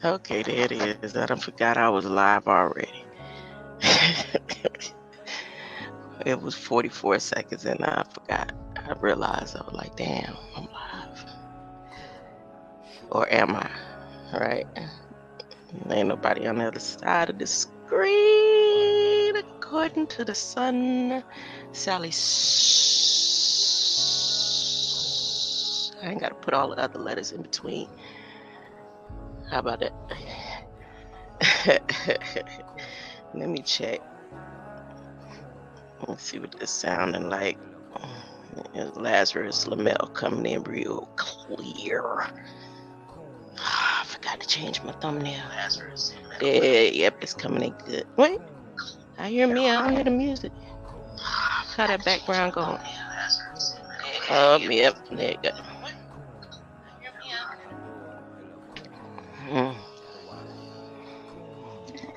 Okay, there it is. I done forgot I was live already. It was 44 seconds and I forgot. I realized I was like, damn, I'm live. Or am I? Right? Ain't nobody on the other side of the screen, according to the sun. Sally. I ain't got to put all the other letters in between. How about it? Let me check. Let's see what this sounding like. Lazarus Lamel coming in real clear. I forgot to change my thumbnail. Yep, it's coming in good. Wait, I hear me. I don't hear the music. How that background going? Yep, there you go.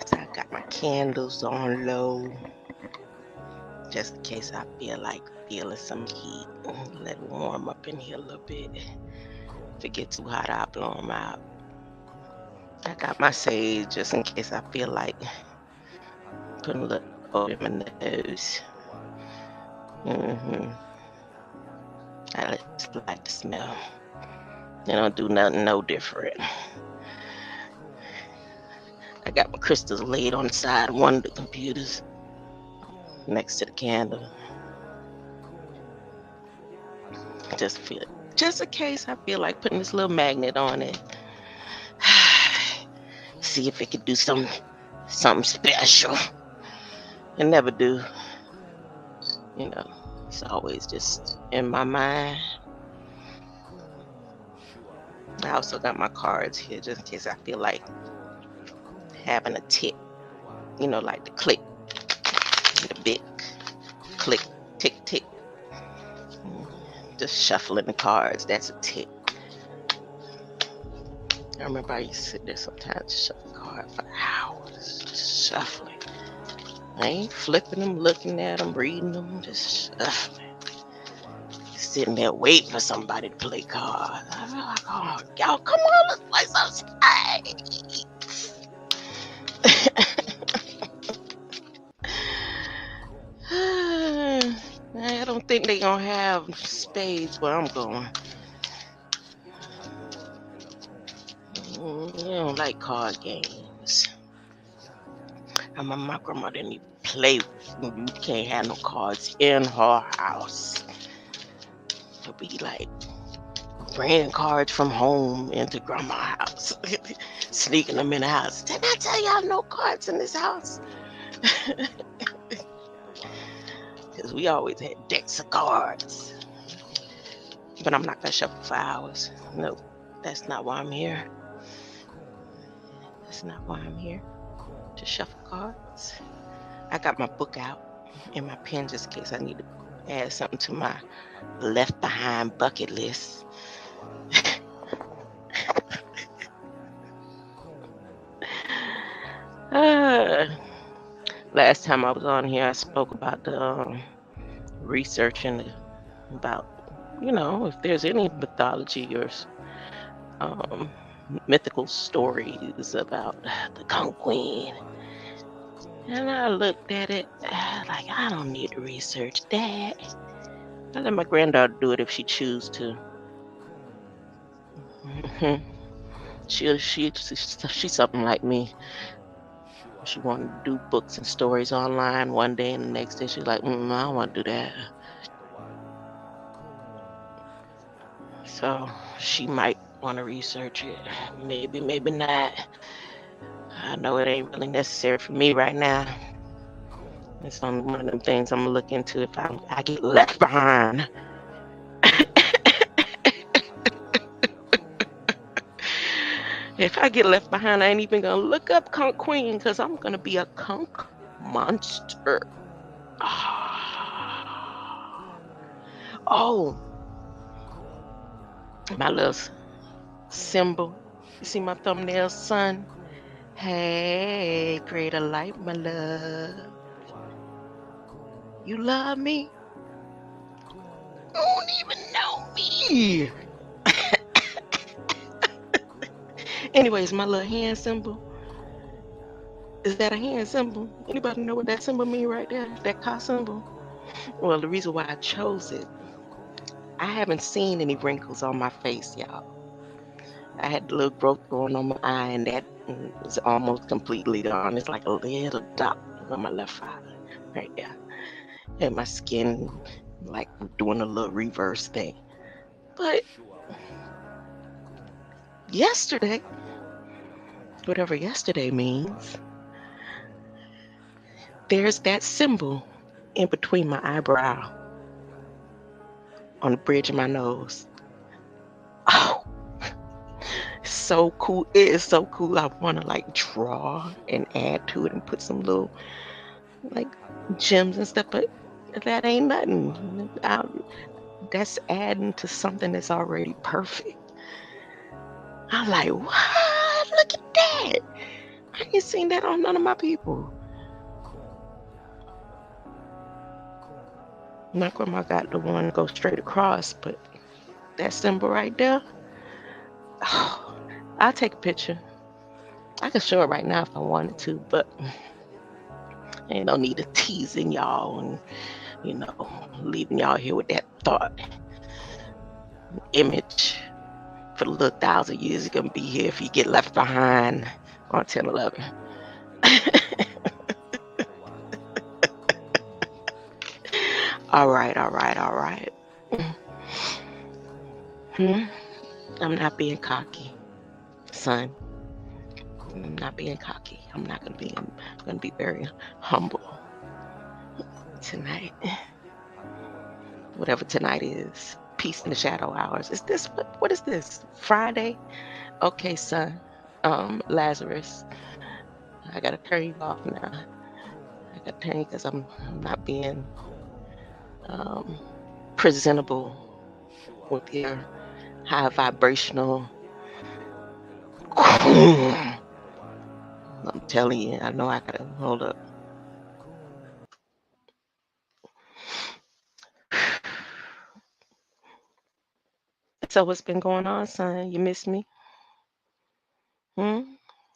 So I got my candles on low, just in case I feel like feeling some heat. Let it warm up in here a little bit. If it gets too hot, I'll blow them out. I got my sage just in case I feel like putting a little oil in my nose. I just like the smell. They don't do nothing no different. I got my crystals laid on the side of one of the computers next to the candle. Just in case I feel like putting this little magnet on it. See if it could do something special. It never do. You know, it's always just in my mind. I also got my cards here just in case I feel like having a tick. You know, like the click, the big click, tick, tick. Just shuffling the cards, that's a tick. I remember I used to sit there sometimes to shuffle cards for hours, just shuffling. I ain't flipping them, looking at them, reading them, just shuffling. Sitting there waiting for somebody to play cards. I feel like, oh, y'all, come on, let's play some spades. I don't think they gonna have spades where I'm going. I don't like card games. My grandma didn't even play. You can't have no cards in her house. She'll be like bringing cards from home into grandma's house, sneaking them in the house. Didn't I tell y'all no cards in this house? Because we always had decks of cards. But I'm not gonna shuffle for hours. Nope, that's not why I'm here. That's not why I'm here. To shuffle cards. I got my book out and my pen just in case I need to add something to my left behind bucket list. Last time I was on here, I spoke about the researching about, if there's any mythology or mythical stories about the Conch Queen. And I looked at it like, I don't need to research that. I let my granddaughter do it if she chooses to. She's something like me. She wanted to do books and stories online one day, and the next day she's like, I don't want to do that. So she might want to research it. Maybe, maybe not. I know it ain't really necessary for me right now. It's only one of them things I'm going to look into if I get left behind. If I get left behind, I ain't even going to look up Conch Queen because I'm going to be a conch monster. Oh, my little symbol. You see my thumbnail, sun? Hey, greater light, my love. You love me? don't even know me. Anyways, my little hand symbol. Is that a hand symbol? Anybody know what that symbol mean right there? That Ka symbol? Well, the reason why I chose it, I haven't seen any wrinkles on my face, y'all. I had a little growth going on my eye, and that is almost completely gone. It's like a little dot on my left eye right there. And my skin, like, doing a little reverse thing. But yesterday, whatever yesterday means, there's that symbol in between my eyebrow on the bridge of my nose. Oh, so cool. It is so cool. I want to like draw and add to it and put some little like gems and stuff, but that ain't nothing. That's adding to something that's already perfect. I'm like, what? Look at that. I ain't seen that on none of my people. My grandma got the one go straight across, but that symbol right there, oh, I'll take a picture. I can show it right now if I wanted to, but ain't no need of teasing y'all and, leaving y'all here with that thought image for the little 1,000 years you're going to be here if you get left behind on 10/11. All right. I'm not being cocky, son. I'm not being cocky. I'm going to be very humble tonight. Whatever tonight is. Peace in the shadow hours. Is this, what is this? Friday? Okay, son. Lazarus. I got to turn you off now. I got to turn you because I'm not being presentable with your high vibrational. I'm telling you, I know I got to hold up. So what's been going on, son? You miss me?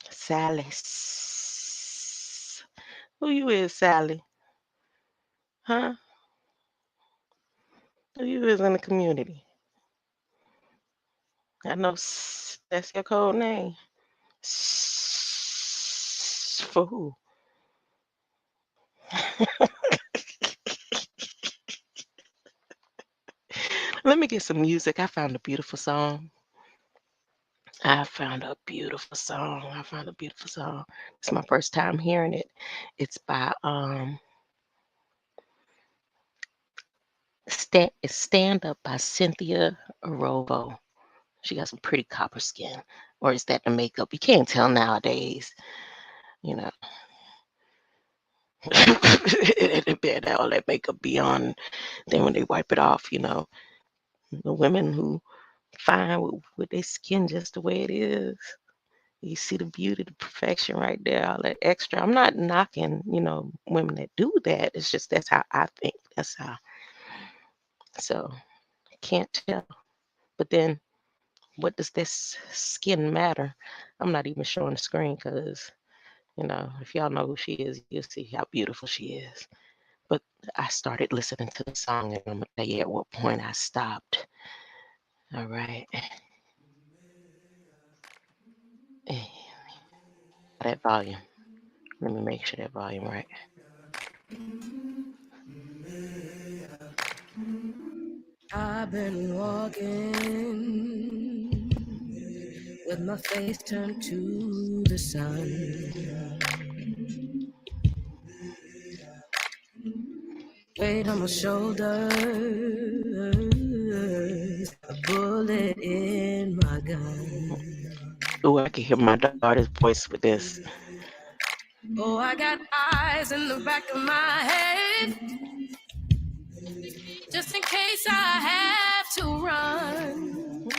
Sally. Who you is, Sally? Huh? Who you is in the community? I know that's your code name. For who? Let me get some music. I found a beautiful song. It's my first time hearing it. It's by Stand Up by Cynthia Arovo. She got some pretty copper skin. Or is that the makeup? You can't tell nowadays. All that makeup be on. Then when they wipe it off, the women who fine with their skin just the way it is. You see the beauty, the perfection right there, all that extra. I'm not knocking, women that do that. It's just that's how I think. So I can't tell. But then what does this skin matter? I'm not even showing the screen because, if y'all know who she is, you'll see how beautiful she is. But I started listening to the song and I'm going to tell you at what point I stopped. All right. That volume. Let me make sure that volume right. I've been walking with my face turned to the sun. Weight on my shoulders, a bullet in my gun. Oh, I can hear my daughter's voice with this. Oh, I got eyes in the back of my head, just in case I have to run.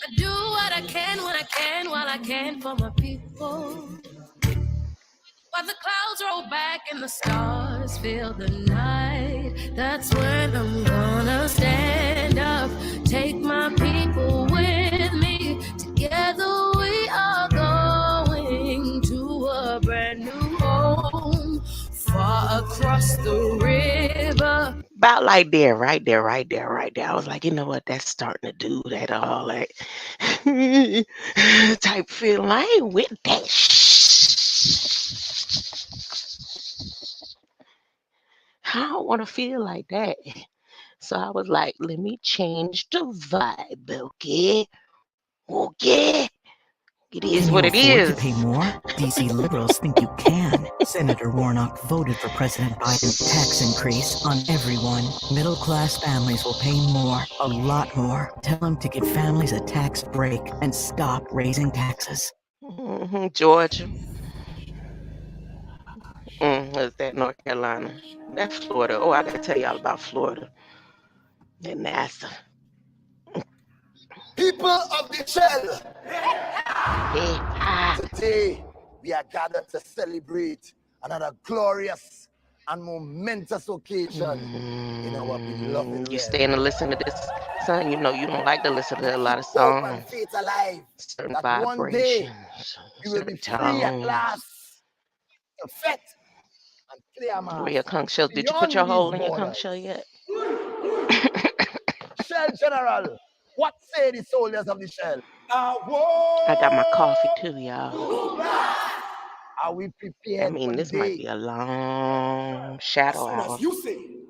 I do what I can when I can, while I can for my people. While the clouds roll back and the stars stars fill the night. That's when I'm gonna stand up, take my people with me. Together we are going to a brand new home, far across the river. About like there, right there, right there, right there. I was like, you know what? That's starting to do that all that type feeling. I ain't with that. I don't want to feel like that. So I was like, let me change the vibe, okay? Okay. It is Can what you it afford to is. pay more? DC liberals think you can. Senator Warnock voted for President Biden's tax increase on everyone. Middle-class families will pay more, a lot more. Tell him to give families a tax break and stop raising taxes. Georgia. Is that North Carolina? That's Florida. Oh, I gotta tell y'all about Florida and NASA. People of the shell, Yeah. today we are gathered to celebrate another glorious and momentous occasion in our beloved You realm. staying to listen to this, son? You know you don't like to listen to a lot of Hope and songs. faith alive Certain that one day vibrations, we will be certain free at tones. last to fet and clear Where mass your conch shell? Did you put beyond your these hole in your borders. conch shell yet? Shell General, what say the soldiers of the shell? I got my coffee too, y'all. Are we I prepared mean, for the this might day? be a long shadow hour. You see.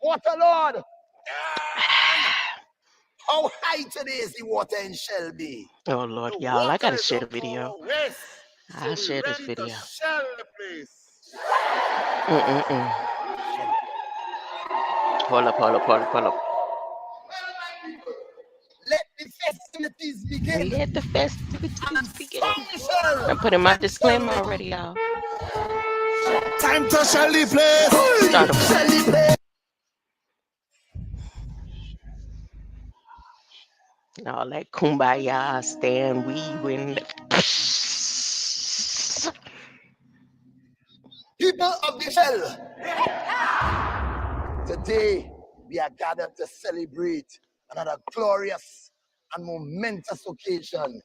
Water Lord, how high today is the water in Shelby? Oh Lord, y'all, I gotta share the video. I'll share this video. Hold up. Let the festivities begin. Let the festivities begin. I'm putting my disclaimer already, y'all. Time to Shelly place. Start a Shelly place. all that kumbaya, stand, we win. People of the shell, today we are gathered to celebrate another glorious and momentous occasion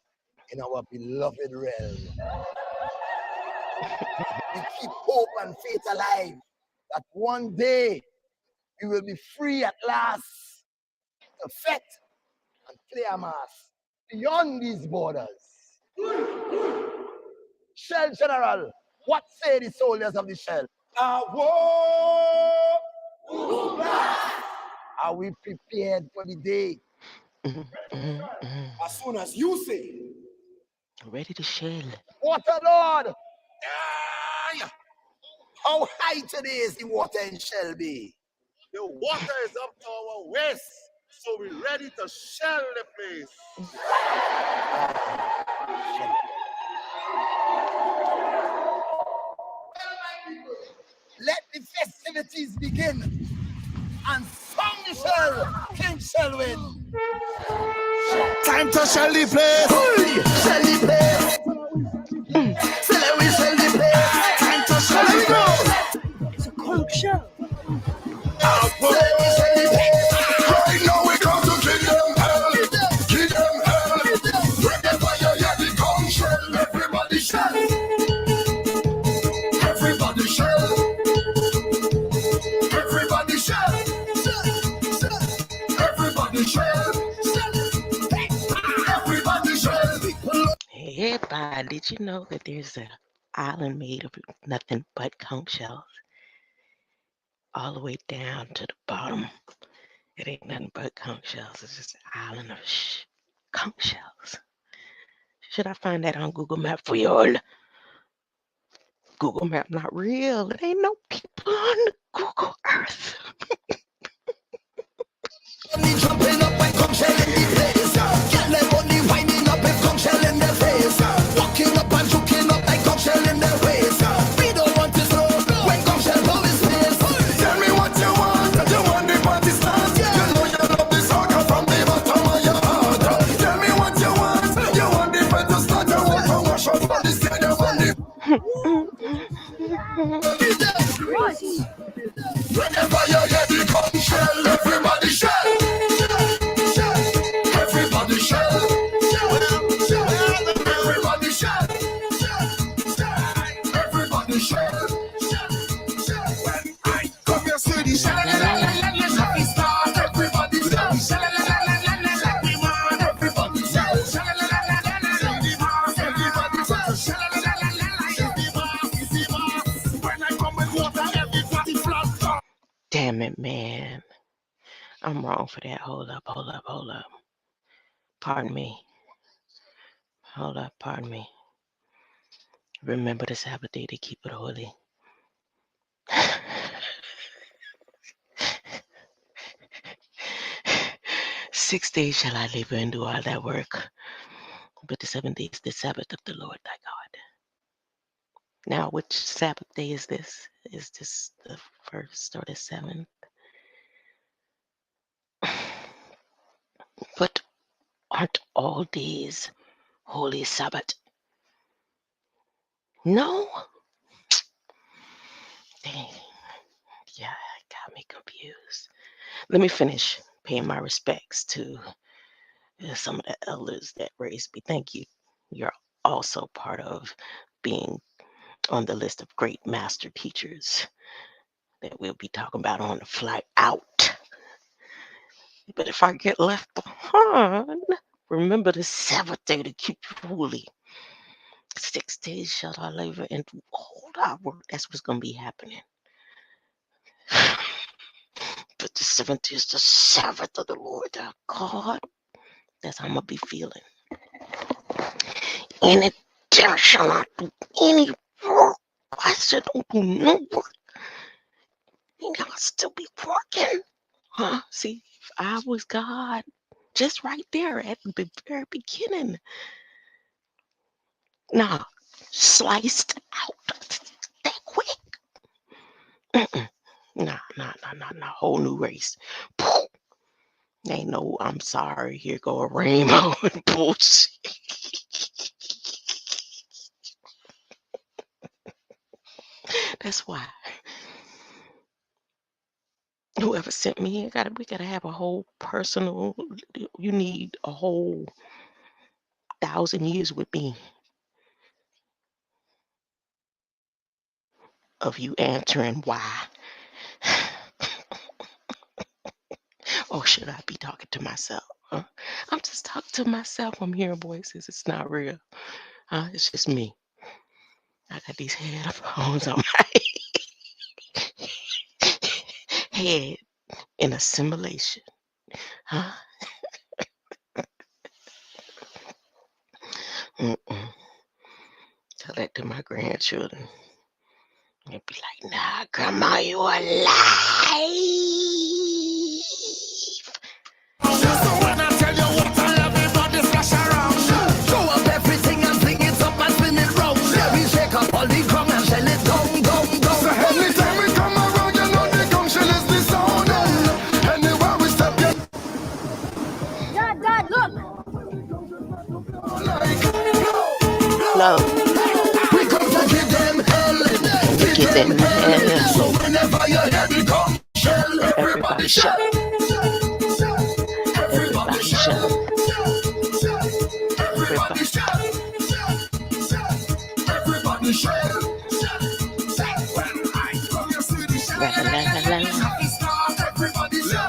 in our beloved realm. We keep hope and faith alive that one day we will be free at last to fet and clear mass beyond these borders. Shell General, what say the soldiers of the shell? Are we prepared for the day? As soon as you say. Ready to shell. Water Lord! How high today is the water in Shelby? The water is up to our waist, so we're ready to shell the place. Let the festivities begin, and song shall King Shelwyn. Time to shell the place. Shelly place. Say we shall the place. Time to shell the place. It's a conch shell. Right now we come to kill them hell. Kill them hell. Whenever you hear the conch shell, everybody shell. Everybody shell. Everybody shell. Everybody shell. Everybody shell. Hey, bye. Did you know that there's an island made of nothing but conch shells? All the way down to the bottom. It ain't nothing but conch shells. It's just an island of conch shells. Should I find that on Google Map for y'all? Google Map not real. It ain't no people on the Google Earth. Jumping up and conch shell in the place. Get them money winding up and conch shell in their face. Walking up and juking up like conch shell in their waist. We don't want to slow when conch shell go his face. Tell me what you want. You want the party start. You know you love the soccer from the bottom of your heart. Tell me what you want. You want the bed to start. You want to wash up on the stadium and the betterment, man. I'm wrong for that. Hold up. Pardon me. Hold up, pardon me. Remember the Sabbath day to keep it holy. 6 days shall I labor and do all that work, but the 7th day is the Sabbath of the Lord thy God. Now, which Sabbath day is this? Is this the 1st or the 7th? But aren't all days holy Sabbath? No? Dang. Yeah, got me confused. Let me finish paying my respects to some of the elders that raised me. Thank you. You're also part of being on the list of great master teachers that we'll be talking about on the flight out. But if I get left behind, remember the Sabbath day to keep it holy. 6 days shall I labor and do all thy work. That's what's going to be happening. But the 7th is the Sabbath of the Lord thy God. That's how I'm going to be feeling. In it, there shall not do any work. I said, don't do no work. And I'll still be working. Huh? See, if I was God, just right there at the very beginning. Nah, sliced out that quick. Nah. Whole new race. Ain't no, I'm sorry, here go a rainbow and bullshit. That's why. Whoever sent me here, we gotta have a whole personal, you need a whole 1,000 years with me of you answering why. Or should I be talking to myself? Huh? I'm just talking to myself. I'm hearing voices. It's not real. It's just me. I got these headphones on my head in a simulation. Huh? Tell that to my grandchildren. They'd be like, nah, Grandma, you alive. So when I tell you what I love, everybody flash around. Throw up everything and bring it up and spin it round. Let me shake up all the ground and shell it down. So anytime we come around, you know the gong shell is the sound. Anywhere we step, you Dad, look! No, we come to give them hell. give them hell. So whenever you hear the gong shell, Everybody shout. everybody shout. Everybody shout. Everybody shout. When I come, you see the La, la, la, la, la. everybody shout.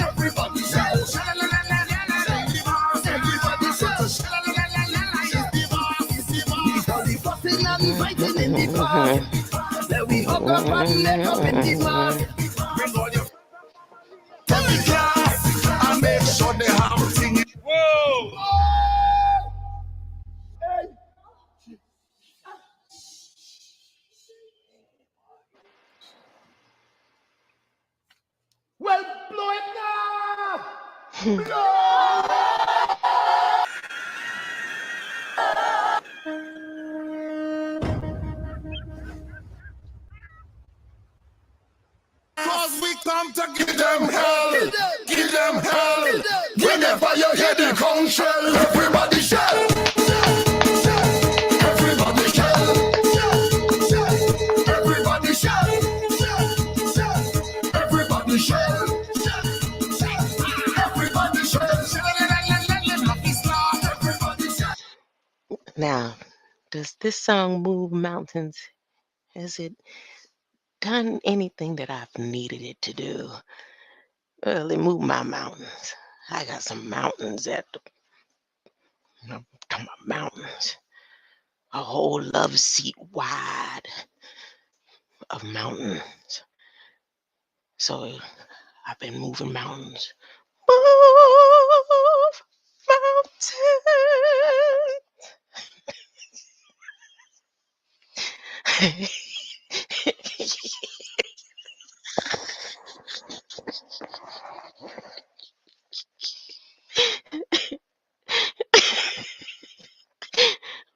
Everybody shout. Everybody fussing and fighting in the park. Let we hook up and let up in the park. Bring all your tell the class and make sure they have a thing. Well, blow it now! Cause we come to give them hell. Give them hell. Whenever you hear the conch shell, everybody shout. Everybody shout. Everybody shout. Everybody shout. Everybody shout. Now, does this song move mountains? Has it done anything that I've needed it to do? Well, it moved my mountains. I got some mountains I'm talking about mountains. A whole love seat wide of mountains. So I've been moving mountains. Move mountains.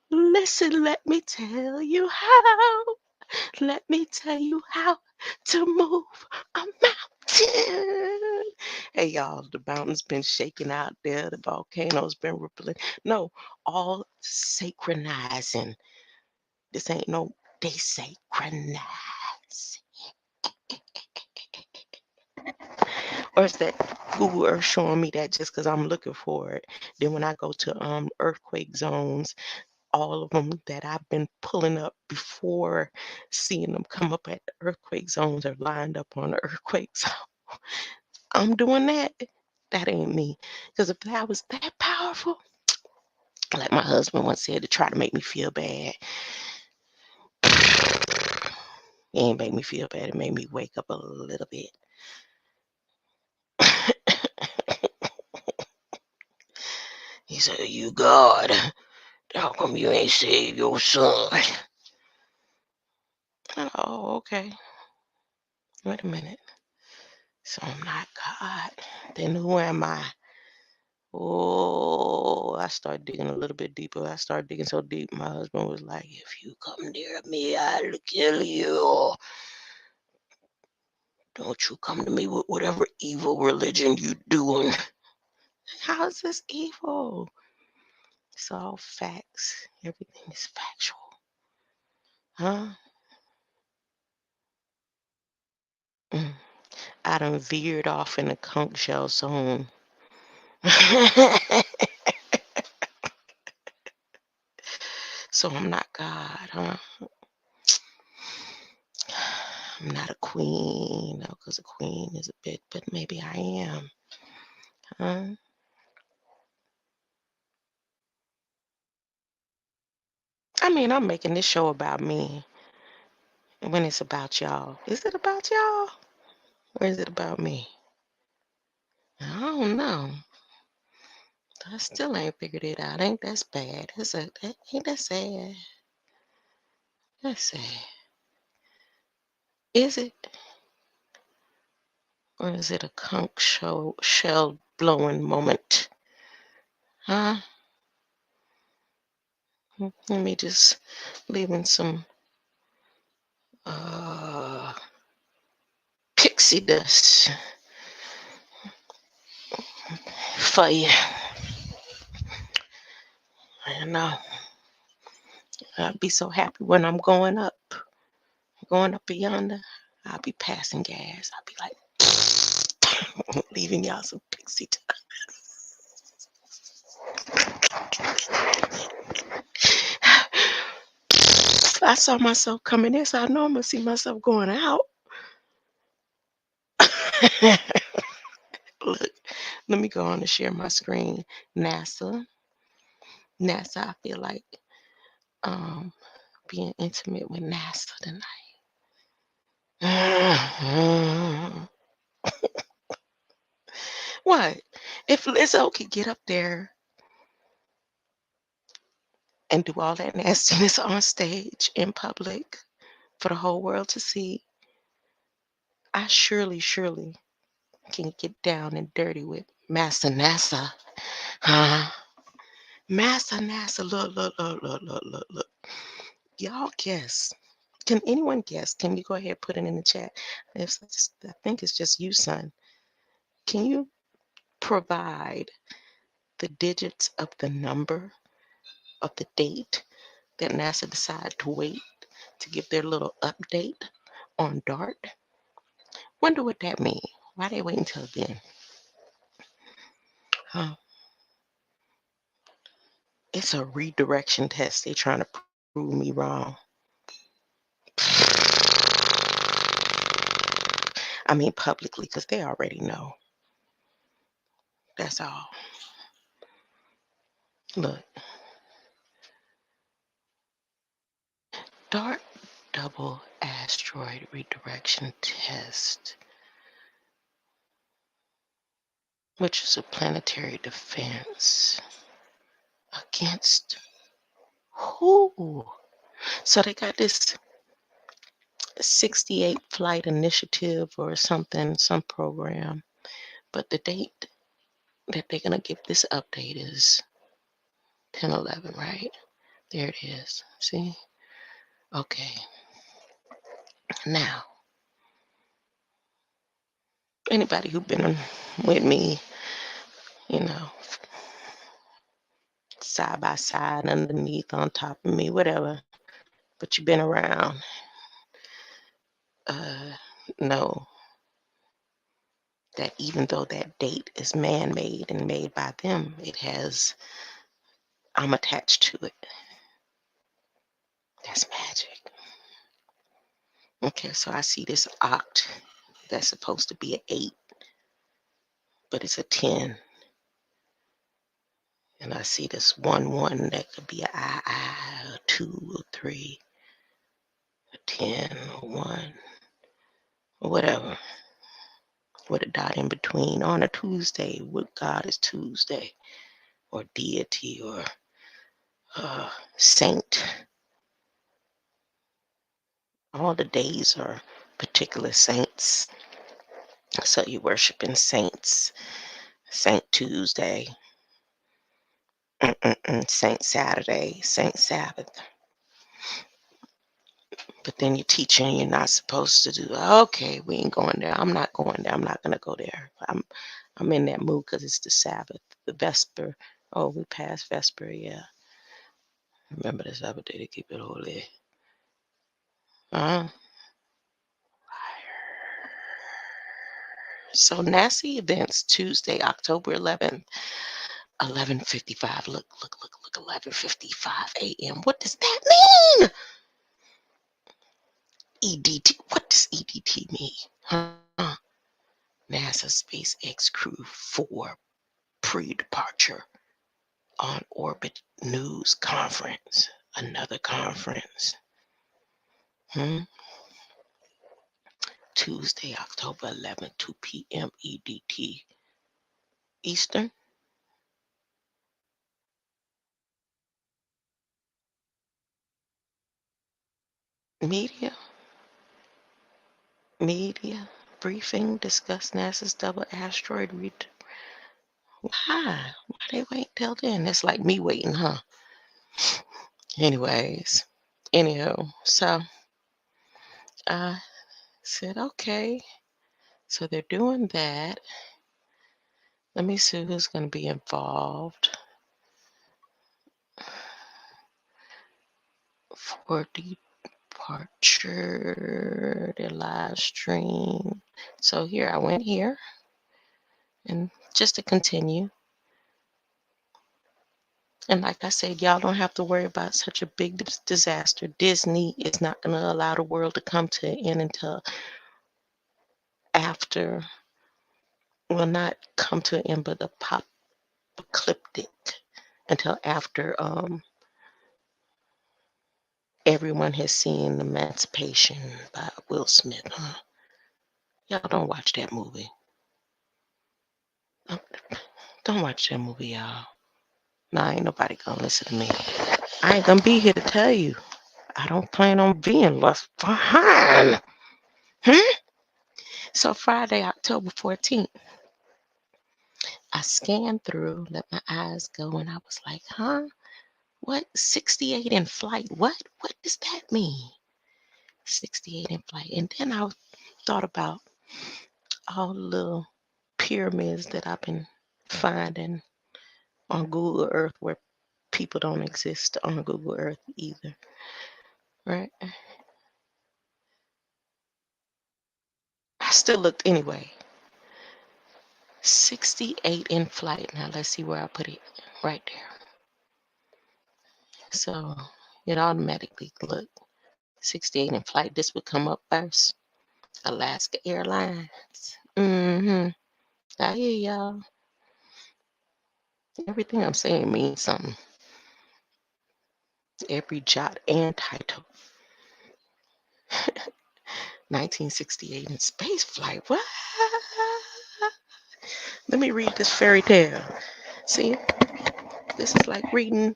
Listen, let me tell you how. Let me tell you how to move a mountain. Hey, y'all, the mountain's been shaking out there. The volcano's been rippling. No, all synchronizing. This ain't no, they synchronize. Or is that Google Earth showing me that just because I'm looking for it? Then when I go to earthquake zones, all of them that I've been pulling up before seeing them come up at the earthquake zones are lined up on the earthquake zone. I'm doing that. That ain't me. Because if that was that powerful, like my husband once said, to try to make me feel bad, it ain't make me feel bad. It made me wake up a little bit. He said, "You God, how come you ain't save your son?" Oh, okay. Wait a minute. So I'm not God. Then who am I? Oh, I started digging a little bit deeper. I started digging so deep, my husband was like, "If you come near me, I'll kill you. Don't you come to me with whatever evil religion you doing." How is this evil? It's all facts. Everything is factual. Huh? Mm. I done veered off in the conch shell zone. So I'm not God, huh? I'm not a queen, no, because a queen is a bit, but maybe I am, huh? I mean, I'm making this show about me. And when it's about y'all, is it about y'all or is it about me? I don't know. I still ain't figured it out. Ain't that bad? Ain't that sad? That's sad. Is it? Or is it a conch shell blowing moment? Huh? Let me just leave in some pixie dust for you. I know. I'll be so happy when I'm going up yonder. I'll be passing gas. I'll be like, leaving y'all some pixie dust. I saw myself coming in, so I know I'm gonna see myself going out. Look, let me go on and share my screen. NASA, I feel like being intimate with NASA tonight. What? If Lizzo could get up there and do all that nastiness on stage in public for the whole world to see, I surely can get down and dirty with Master NASA. Huh? Master NASA, look. Y'all guess. Can anyone guess? Can you go ahead and put it in the chat? I think it's just you, son. Can you provide the digits of the number of the date that NASA decided to wait to give their little update on DART? Wonder what that means. Why they wait until then? Huh? It's a redirection test. They trying to prove me wrong. I mean publicly, because they already know. That's all. Look. DART double asteroid redirection test. which is a planetary defense against who? So they got this 68 flight initiative or something, some program. But the date that they're going to give this update is 10/11, right? There it is. See? Okay. Now, anybody who's been with me, you know, side by side, underneath, on top of me, whatever, but you've been around, know that even though that date is man-made and made by them, I'm attached to it. That's magic. Okay, so I see this oct that's supposed to be an 8, but it's a 10. And I see this 1 that could be a 2 or 3, a 10 or 1, or whatever, with a dot in between on a Tuesday. What God is Tuesday, or deity, or saint. All the days are particular saints. So you're worshiping saints. Saint Tuesday, Saint Saturday, Saint Sabbath. But then you're teaching you're not supposed to do. Okay, we ain't going there. I'm not going there. I'm not gonna go there. I'm in that mood because it's the Sabbath, the Vesper. Oh, we passed Vesper, yeah. Remember the Sabbath day to keep it holy. So NASA events Tuesday, October 11th, 11:55. Look, 11:55 a.m. What does that mean? EDT. What does EDT mean? Huh? NASA SpaceX Crew 4 pre-departure on orbit news conference. Another conference. Tuesday, October 11th, 2 p.m. EDT. Eastern. Media briefing discuss NASA's double asteroid Why they wait till then? It's like me waiting, huh? Anyhow, so I said, okay. So they're doing that. Let me see who's going to be involved for departure, the live stream. So here, I went here, and just to continue. And like I said, y'all don't have to worry about such a big disaster. Disney is not going to allow the world to come to an end until after, will not come to an end, but apocalyptic, until after everyone has seen Emancipation by Will Smith. Huh? Y'all don't watch that movie. Don't watch that movie, y'all. Nah, ain't nobody gonna listen to me. I ain't gonna be here to tell you. I don't plan on being left behind. So Friday, October 14th, I scanned through, let my eyes go, and I was like, what? 68 in flight? What does that mean? 68 in flight. And then I thought about all the little pyramids that I've been finding on Google Earth where people don't exist on Google Earth either. Right? I still looked anyway. 68 in flight. Now let's see where I put it. Right there. So it automatically looked 68 in flight. This would come up first. Alaska Airlines. I hear y'all. Everything I'm saying means something. Every jot and title. 1968 in space flight. What? Let me read this fairy tale. See, this is like reading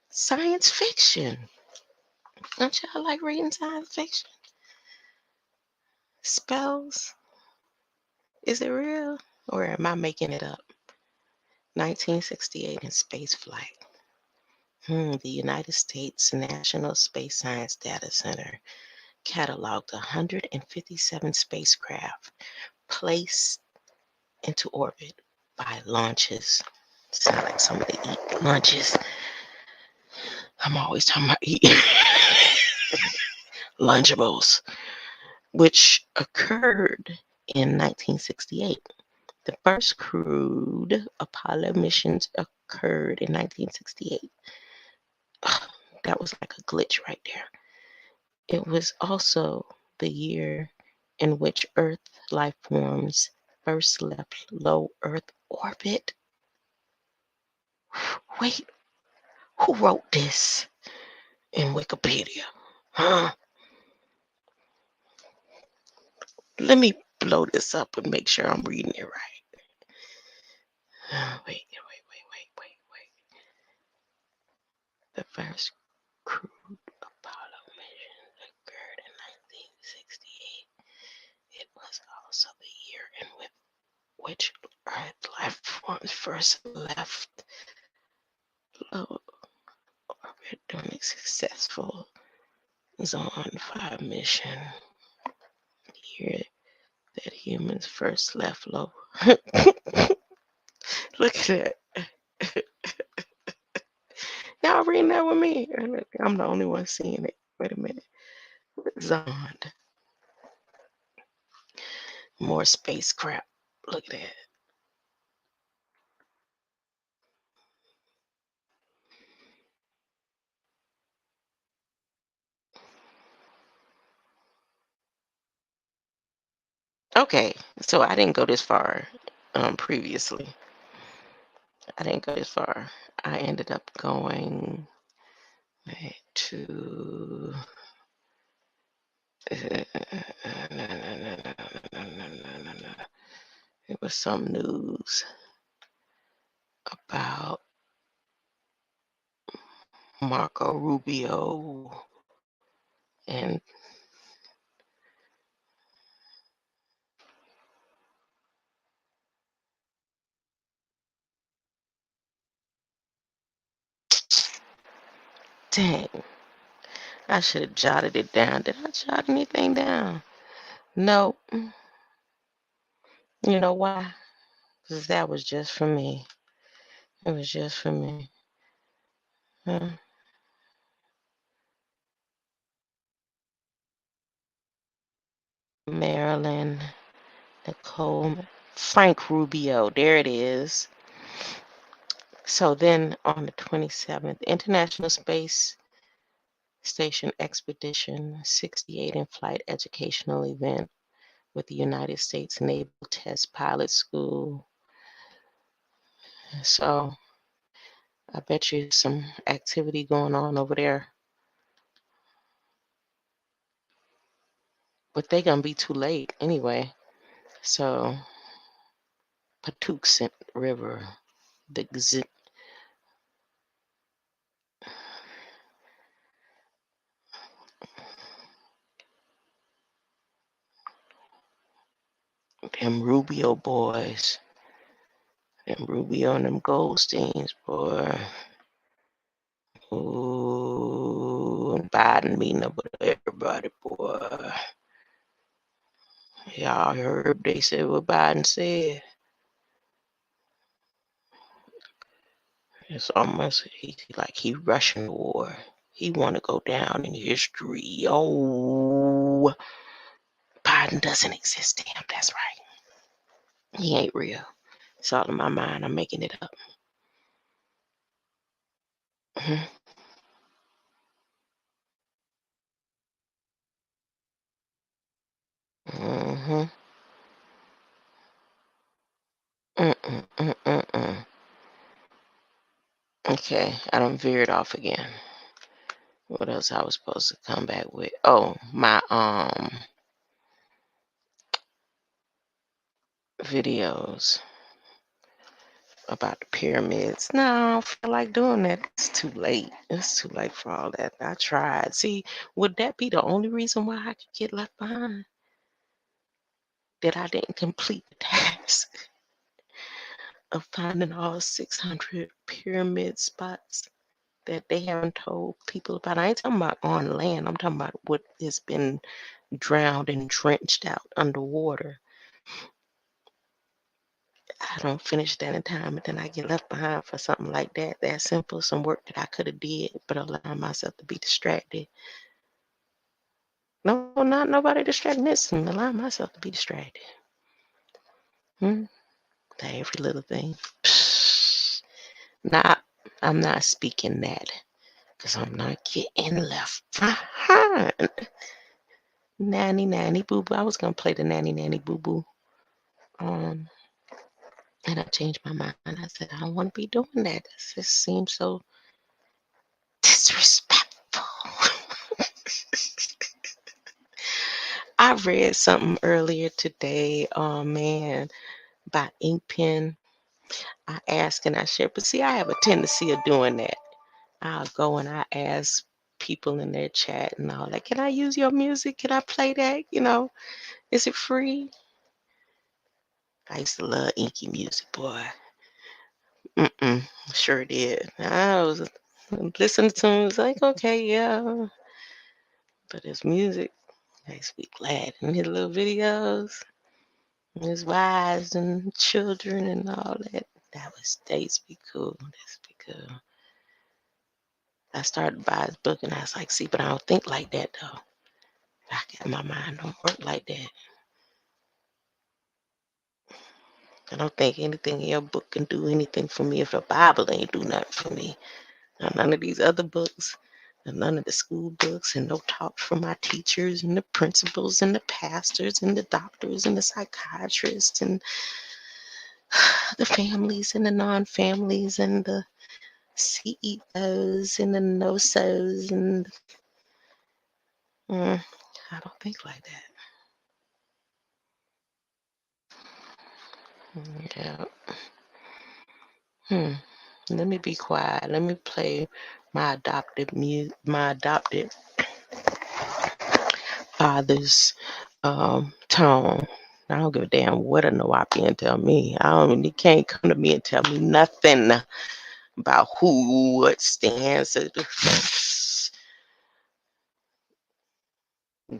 science fiction. Don't y'all like reading science fiction? Spells? Is it real? Or am I making it up? 1968 in space flight. The United States National Space Science Data Center cataloged 157 spacecraft placed into orbit by launches. Sound like somebody eat lunches. I'm always talking about eating Lunchables, which occurred in 1968. The first crewed Apollo missions occurred in 1968. That was like a glitch right there. It was also the year in which Earth life forms first left low Earth orbit. Wait, who wrote this in Wikipedia? Huh? Let me blow this up and make sure I'm reading it right. Wait. The first crewed Apollo mission occurred in 1968. It was also the year in which Earth life forms first left low orbit during a successful Zone 5 mission. The year that humans first left low. Look at that. Y'all reading that with me? I'm the only one seeing it. Wait a minute. Zone. More spacecraft. Look at that. Okay, so I didn't go this far previously. I didn't go this far. I ended up going to it was some news about Marco Rubio and dang, I should have jotted it down. Did I jot anything down? No. You know why? Because that was just for me. It was just for me. Maryland, Nicole, Frank Rubio. There it is. So then on the 27th, International Space Station Expedition 68 in flight educational event with the United States Naval Test Pilot School. So I bet you some activity going on over there. But they gonna be too late anyway. So Patuxent River, the them Rubio boys. Them Rubio and them Goldsteins, boy. Ooh, Biden meeting up with everybody, boy. Y'all heard they said what Biden said. It's almost like he rushing the war. He want to go down in history. Oh, Biden doesn't exist. Damn, that's right. He ain't real. It's all in my mind. I'm making it up. Mm-hmm. Mm-hmm. Mm-mm. Okay, I done veered off again. What else I was supposed to come back with? Oh, my videos about the pyramids. No, I don't feel like doing that. It's too late. It's too late for all that. I tried. See, would that be the only reason why I could get left behind? That I didn't complete the task of finding all 600 pyramid spots that they haven't told people about. I ain't talking about on land. I'm talking about what has been drowned and drenched out underwater. I don't finish that in time, and then I get left behind for something like that. That simple, some work that I could have did, but allow myself to be distracted. No, not nobody distracting this, and allow myself to be distracted. Every little thing. Nah, I'm not speaking that, because I'm not getting left behind. Nanny, nanny, boo boo. I was gonna play the nanny, nanny, boo boo. And I changed my mind. I said I don't want to be doing that. It just seems so disrespectful. I read something earlier today. Oh man, by Ink Pen. I ask and I share, but see, I have a tendency of doing that. I'll go and I ask people in their chat and all that. Can I use your music? Can I play that? Is it free? I used to love Inky music, boy. Sure did. I was listening to him. It's like, okay, yeah. But his music makes me glad. And his little videos, his wives and children and all that. They used to be cool. That used to be cool. I started to buy his book and I was like, see, but I don't think like that though. My mind don't work like that. I don't think anything in your book can do anything for me if the Bible ain't do nothing for me. None of these other books, and none of the school books, and no talks from my teachers and the principals and the pastors and the doctors and the psychiatrists and the families and the non-families and the CEOs and the no-sos and I don't think like that. Yeah. Let me be quiet. Let me play my adopted father's tone. I don't give a damn what a Nawapian tell me. He can't come to me and tell me nothing about what stands.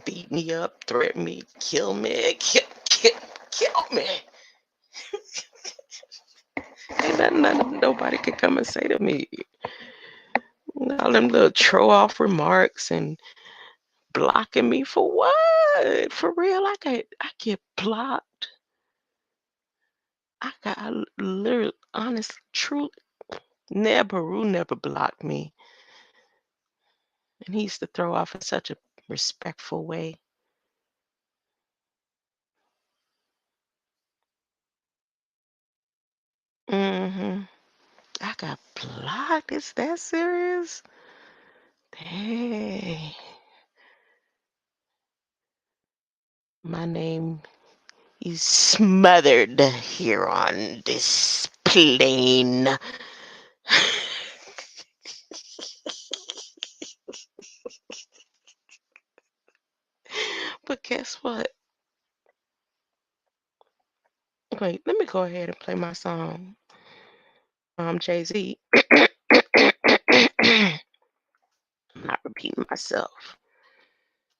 Beat me up, threaten me, kill me, kill me. Ain't nothing nobody could come and say to me. All them little throw off remarks and blocking me for what? For real, I get blocked. I literally, honest, true. Neberu never blocked me, and he used to throw off in such a respectful way. I got blocked. Is that serious? Hey, my name is smothered here on this plane. But guess what? Wait, let me go ahead and play my song. Jay-Z. I'm not repeating myself.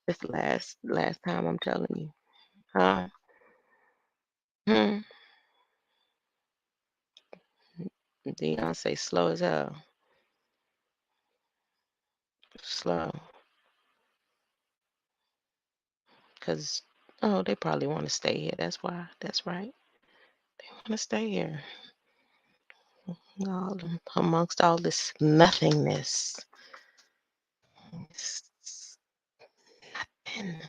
This last time I'm telling you. Huh? Hmm. Beyonce slow as hell. Slow. Cause they probably want to stay here. That's why. That's right. They want to stay here. Amongst all this nothingness. It's nothing.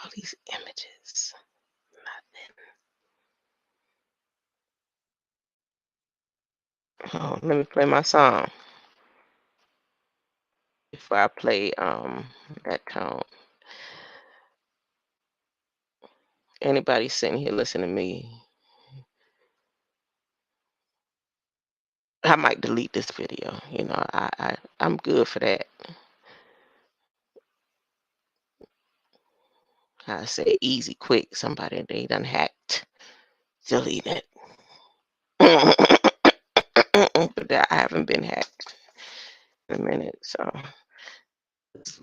All these images. Nothing. Oh, let me play my song before I play that tone. Anybody sitting here listening to me, I might delete this video. You know, I'm good for that. I say easy, quick. Somebody they done hacked. Delete it. But I haven't been hacked in a minute. So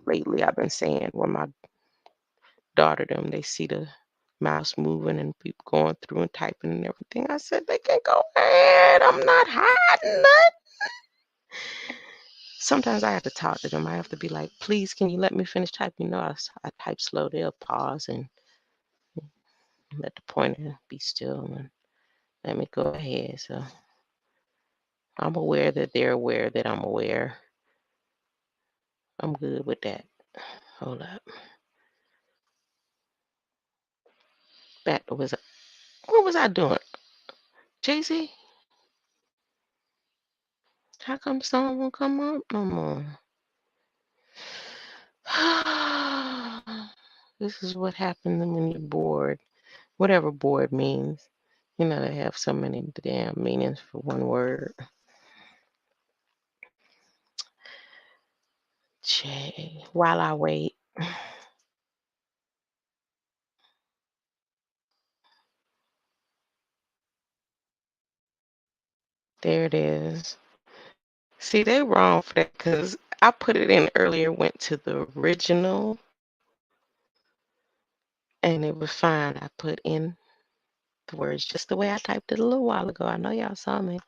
lately I've been saying when my daughter them they see the mouse moving and people going through and typing and everything. I said they can go ahead. I'm not hiding that. Sometimes I have to talk to them. I have to be like, please, can you let me finish typing? You know, I type slow. They'll pause and let the pointer be still and let me go ahead. So I'm aware that they're aware that I'm aware. I'm good with that. Hold up. Back to what was I doing? Jay-Z? How come song won't come up no more? This is what happens when you're bored. Whatever bored means. You know, they have so many damn meanings for one word. Jay, while I wait. There it is. See, they wrong for that because I put it in earlier, went to the original, and it was fine. I put in the words just the way I typed it a little while ago. I know y'all saw me.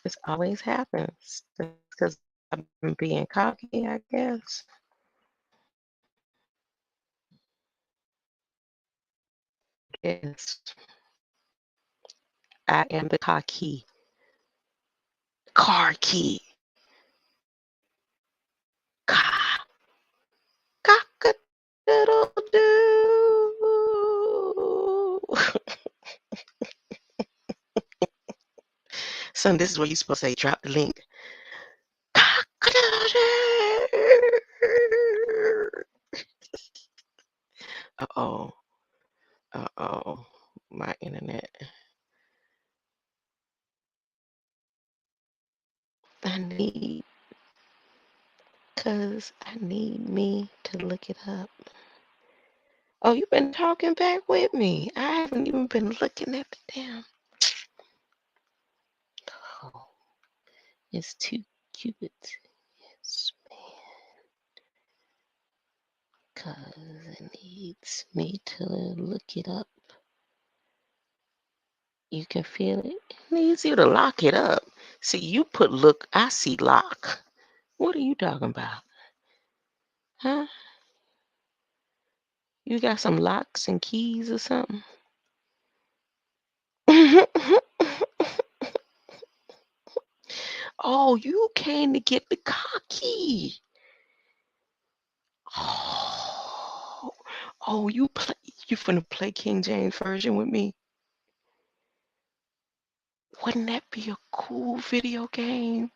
This always happens because I'm being cocky, I guess. Yes, I am the car key. Car key. Car. Cock-a-doodle-doo. Son, this is where you're supposed to say, drop the link. Uh-oh. Uh-oh. My internet. I need me to look it up. Oh, you've been talking back with me. I haven't even been looking at the damn. Oh, it's too cute. Yes, man. Because it needs me to look it up. You can feel it. It needs you to lock it up. See, you put look, I see lock. What are you talking about? Huh? You got some locks and keys or something? Oh, you came to get the car key. Oh, you finna play King James version with me? Wouldn't that be a cool video game?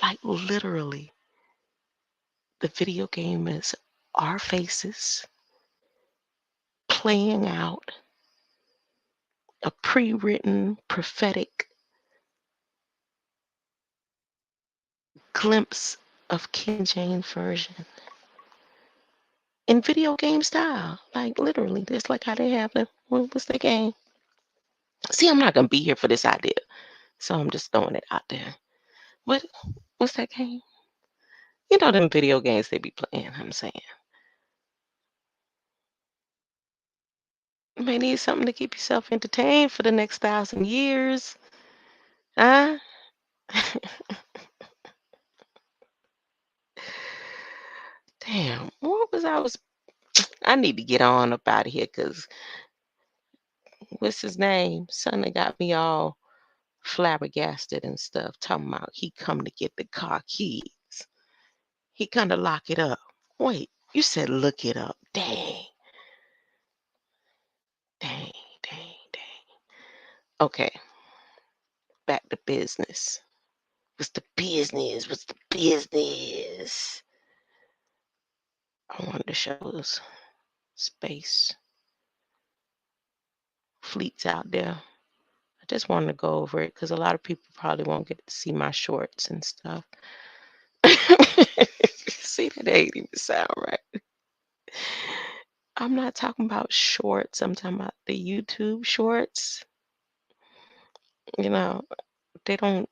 Like literally, the video game is our faces playing out a pre-written prophetic glimpse of King James version in video game style. Like literally, just like how they have it. What's the game? See, I'm not gonna be here for this idea, so I'm just throwing it out there. What's that game? You know them video games they be playing. I'm saying, you may need something to keep yourself entertained for the next 1,000 years, huh? Damn, what was I was? I need to get on up out of here because what's his name? Son that got me all flabbergasted and stuff. Talking about he come to get the car keys. He come to lock it up. Wait, you said look it up. Dang, dang, dang, dang. Okay, back to business. What's the business? What's the business? I wanted to show us space. fleets out there. I just wanted to go over it because a lot of people probably won't get to see my shorts and stuff. See, that ain't even sound right. I'm not talking about shorts. I'm talking about the YouTube shorts. You know, they don't,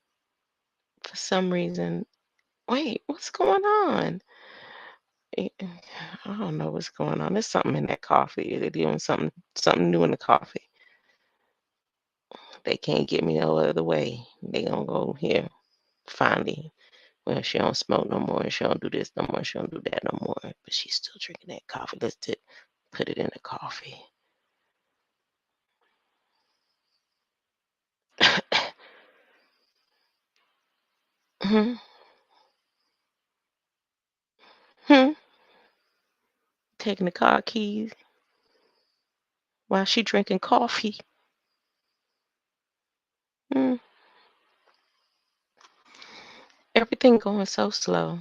for some reason. Wait, what's going on? I don't know what's going on. There's something in that coffee. They're doing something new in the coffee. They can't get me no other way. They gonna go here finally. Well, she don't smoke no more. She don't do this no more. She don't do that no more. But she's still drinking that coffee. Let's put it in the coffee. hmm hmm Taking the car keys while she drinking coffee. Hmm. Everything going so slow.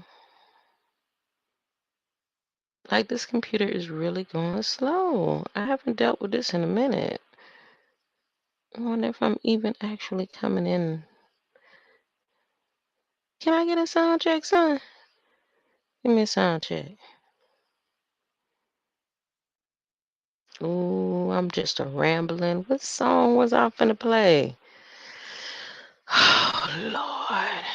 Like this computer is really going slow. I haven't dealt with this in a minute. I wonder if I'm even actually coming in. Can I get a sound check, son? Give me a sound check. Ooh, I'm just a rambling. What song was I finna play? Oh, Lord.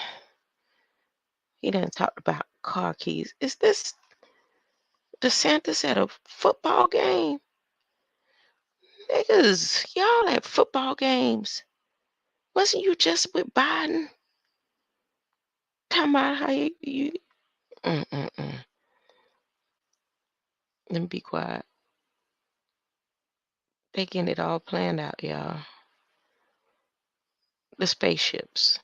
He done talked about car keys. Is this DeSantis at a football game? Niggas, y'all at football games. Wasn't you just with Biden? Talking about how you Let me be quiet. They getting it all planned out, y'all. The spaceships.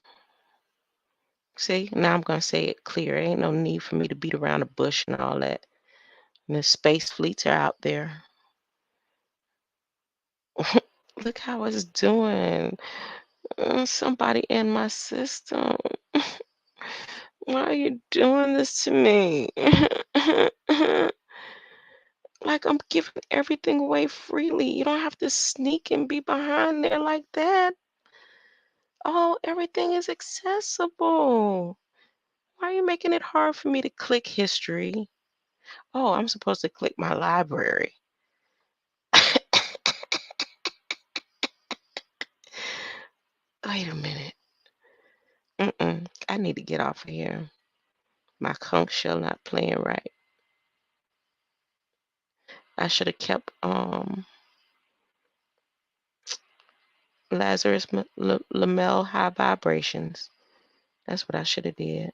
See, now I'm gonna say it clear. Ain't no need for me to beat around the bush and all that. And the space fleets are out there. Look how it's doing. Somebody in my system. Why are you doing this to me? Like I'm giving everything away freely. You don't have to sneak and be behind there like that. Oh, everything is accessible. Why are you making it hard for me to click history? Oh, I'm supposed to click my library. Wait a minute. I need to get off of here. My conch shell not playing right. I should have kept Lazarus Lamel high vibrations. That's what I should have did.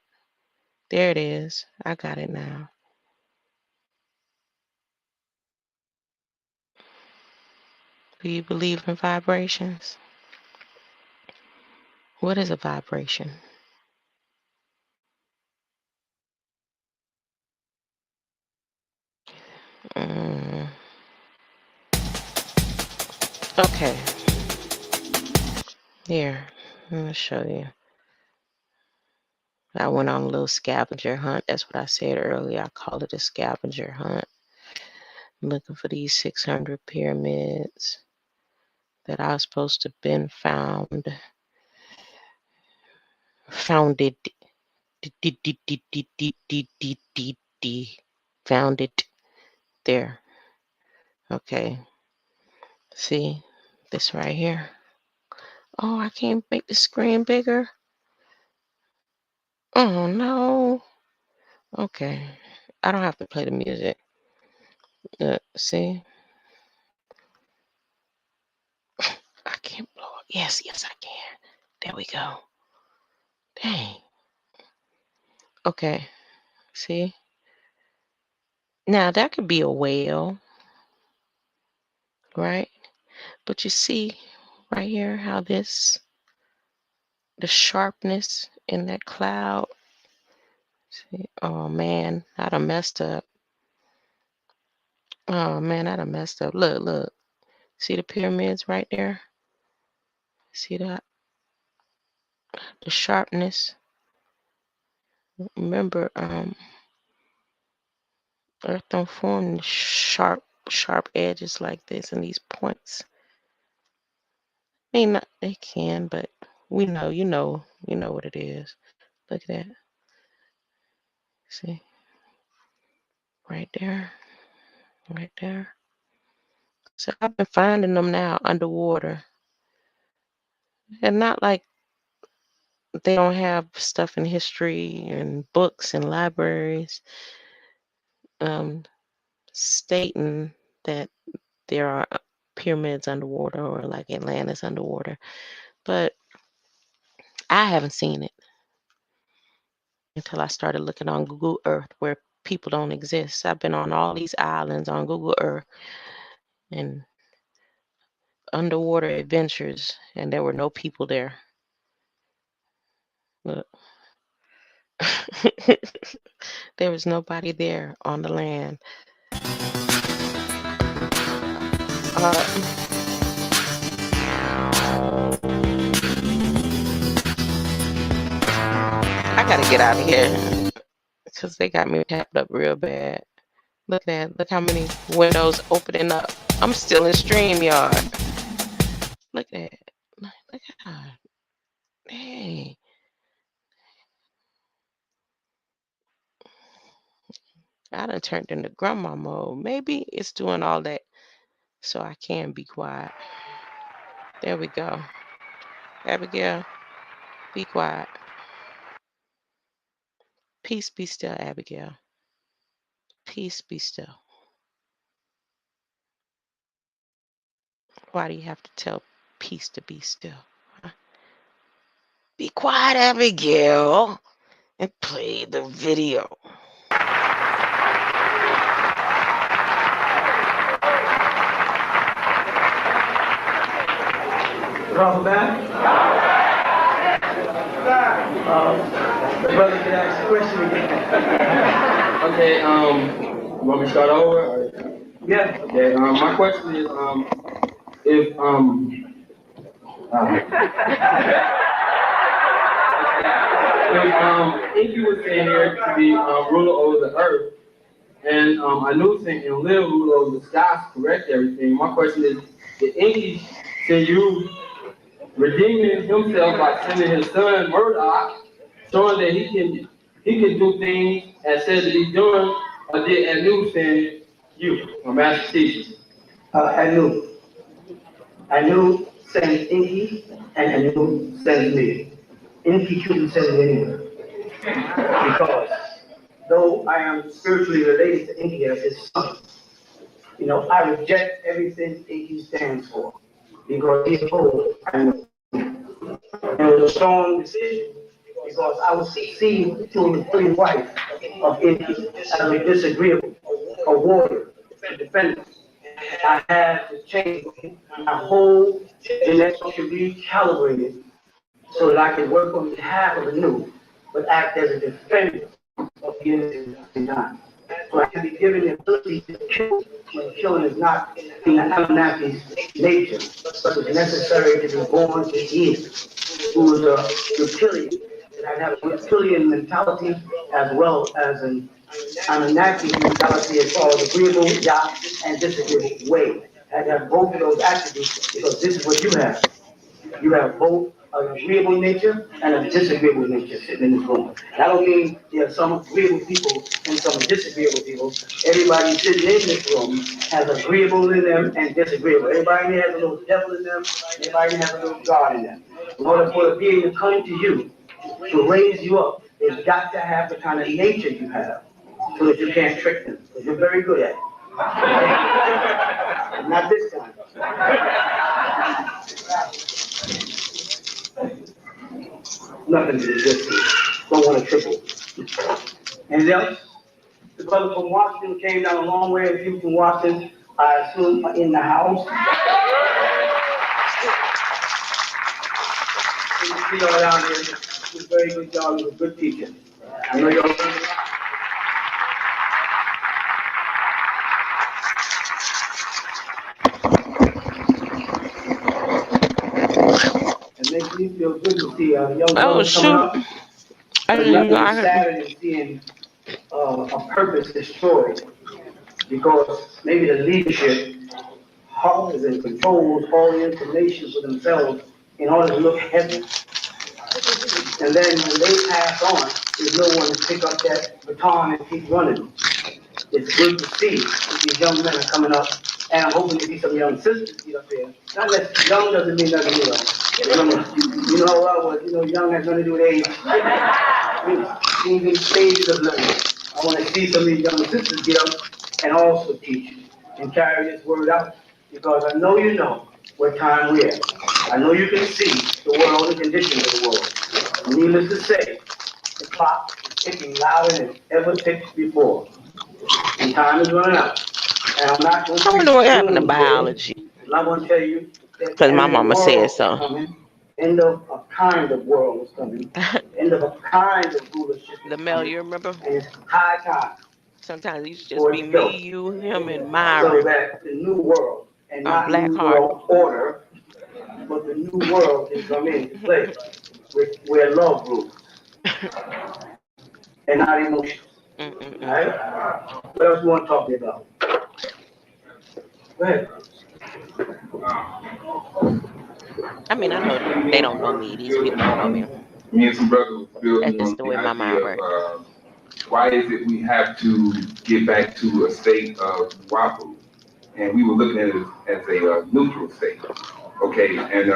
There it is. I got it now. Do you believe in vibrations? What is a vibration? Mm. Okay. Here, I'm gonna show you. I went on a little scavenger hunt. That's what I said earlier. I call it a scavenger hunt. I'm looking for these 600 pyramids that I was supposed to have been founded. Found it there. Okay. See this right here. Oh, I can't make the screen bigger. Oh no. Okay. I don't have to play the music. See? I can't blow it. Yes, I can. There we go. Dang. Okay. See? Now that could be a whale, right? But you see right here how the sharpness in that cloud. See? Oh man, I done messed up. Oh man, I done messed up. Look. See the pyramids right there? See that? The sharpness. Remember, Earth don't form sharp edges like this and these points. mean, they can, but we know, you know what it is. Look at that. See? Right there. Right there. So I've been finding them now underwater. And not like they don't have stuff in history and books and libraries stating that there are pyramids underwater or like Atlantis underwater. But I haven't seen it until I started looking on Google Earth where people don't exist. I've been on all these islands on Google Earth and underwater adventures, and there were no people there. Look. There was nobody there on the land. I gotta get out of here because they got me tapped up real bad. Look at that. Look how many windows opening up. I'm still in StreamYard. Look at that. Look at that. Hey. I done turned into grandma mode. Maybe it's doing all that so I can be quiet. There we go. Abigail, be quiet. Peace be still, Abigail. Peace be still. Why do you have to tell peace to be still? Huh? Be quiet, Abigail, and play the video. Welcome back. The brother can ask a question again. Okay, you want me to start over? Or? Yeah. Okay, my question is, if Inky was saying here to be ruler over the earth, and Anusin and Lil ruler over the skies, correct everything. My question is, did Inky send you redeeming himself by sending his son Murdoch, showing that he can do things as said to be done, or did Anu send you, or Master Teacher? Anu sends Inky, and Anu sends me. Inky couldn't send me anywhere. Because though I am spiritually related to Inky as his son, I reject everything Inky stands for. Because he's old, I know. It was a strong decision because I was succeed to the free wife of Inky as a disagreeable, a warrior, a defender. I had to change my whole genetic to be calibrated so that I could work on behalf of the new, but act as a defender of the innocent and not. So I can be given the ability to kill when killing is not in the Anunnaki's nature, but it's necessary to be born to heal. Who is a reptilian. And I have a reptilian mentality as well as an Anunnaki mentality as far as agreeable, yeah, and disagreeable way. I have both of those attributes because this is what you have. You have both an agreeable nature and a disagreeable nature sitting in this room. That don't mean there are some agreeable people and some disagreeable people. Everybody sitting in this room has agreeable in them and disagreeable. Everybody has a little devil in them. Everybody has a little God in them. In order for the being to come to you, to raise you up, they've got to have the kind of nature you have so that you can't trick them. Because you're very good at it. Not this time. Nothing to resist. Don't want to triple. Anything else? The brother from Washington came down a long way. People from Washington, I assume, are in the house. You know, down here, he's a very good job. He's a good teacher. I know you're. It makes me feel good to see a young brother coming up. But nothing is sadder than seeing a purpose destroyed because maybe the leadership causes and controls all the information for themselves in order to look heavy. And then when they pass on, there's no one to pick up that baton and keep running. It's good to see that these young men are coming up, and I'm hoping to see some young sisters get up there. Not that young doesn't mean nothing, you know what was, young has nothing to do with age. Even stages of learning. I want to see some of these young sisters get up and also teach and carry this word out, because I know you know what time we're in. I know you can see the world, the conditions of the world. Needless to say, the clock is ticking louder than it ever ticked before. And time is running out. And I'm not going to I wonder what happened to biology. I'm going to tell you that Because my end of the mama world said is so. coming. End of a kind of world is coming. End of a kind of rulership is The Mel, coming. you remember? And it's high time Sometimes it used to just for it be to go. me, you, him, and So Myra that the new world, and not Black new Heart. world order, but the new world can come into play where love rules and not emotions. All right? What else you want to talk to me about? Go ahead. I mean, I know they don't know me. These people don't know me. Me and some brothers That's building just on the the way my idea mind works. of why is it we have to get back to a state of Mut'Awuhu, and we were looking at it as a neutral state. Okay, and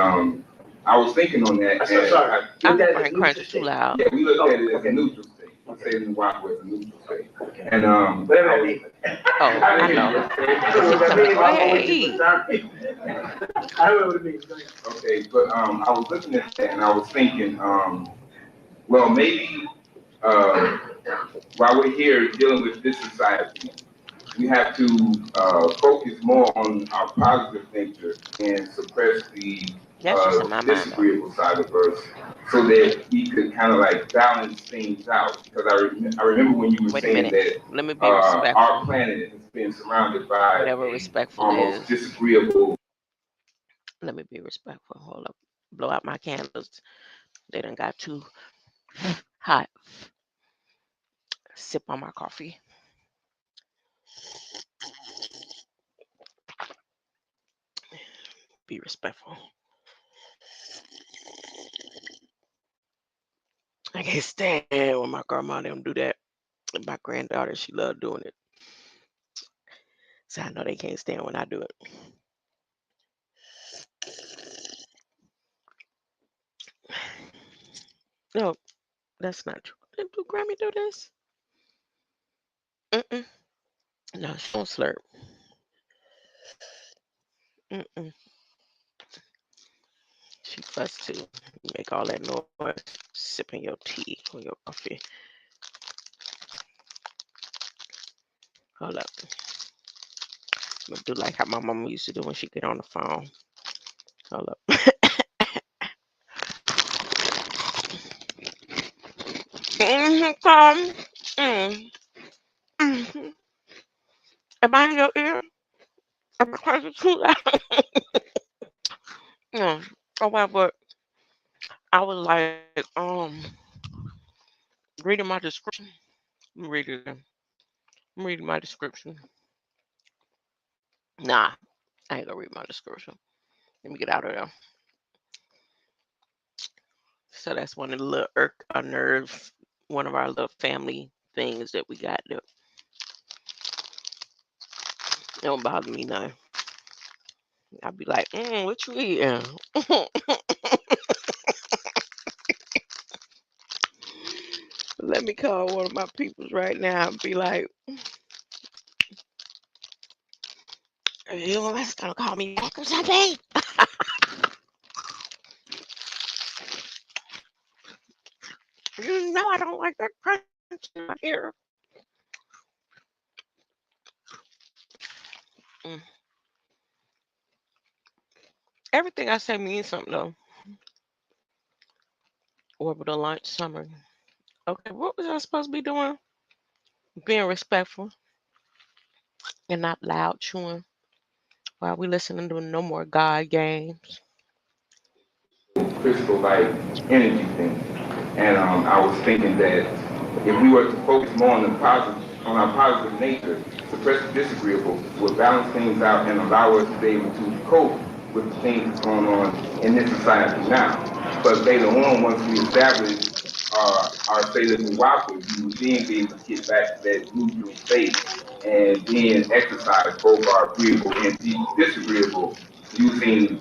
I was thinking on that. Sorry. I hope I ain't crunching too loud. Yeah, we looked at it as a neutral state. We say Mut'Awuhu as a neutral state. And Whatever that means. Oh, I know. Hey. I don't know what it means. Okay, but I was looking at that and I was thinking, well, maybe while we're here dealing with this society, we have to focus more on our positive nature and suppress the That's just in my mind, though. disagreeable side of us, so that we could kind of like balance things out. Because I remember when you were Wait a saying minute. that Let me be respectful. our planet has been surrounded by Whatever respectful almost is. disagreeable. Let me be respectful. Hold up. Blow out my candles. They done got too hot. Sip on my coffee. Be respectful. I can't stand when my grandma them do that. My granddaughter, she loved doing it. So I know they can't stand when I do it. No, that's not true. Didn't Grammy do this? Mm-mm. No, she don't slurp. Mm-mm. She fuss too. You make all that noise, sipping your tea or your coffee. Hold up. I'm gonna do like how my mama used to do when she get on the phone. Hold up. Come. Mm-hmm. Am I in your ear? Am I crazy too loud? No. Oh wow, but I was like, reading my description. Let me read it again. I'm reading my description. Nah, I ain't gonna read my description. Let me get out of there. So that's one of the little irk our nerves, one of our little family things that we got to. It don't bother me none. I'll be like, what you eating? Let me call one of my peoples right now and be like, are you gonna call me back or something? You know I don't like that crunch in my ear. Mm. Everything I say means something though. Orbital lunch summary. Okay, what was I supposed to be doing? Being respectful and not loud chewing while we listening to no more God games. Crystal light energy thing. And I was thinking that if we were to focus more on the on our positive nature, suppress the disagreeable, would balance things out and allow us to be able to cope with the things that's going on in this society now. But later on, once we establish our state of Mut'Awuhu, we will then be able to get back to that neutral state and then exercise both our agreeable and disagreeable using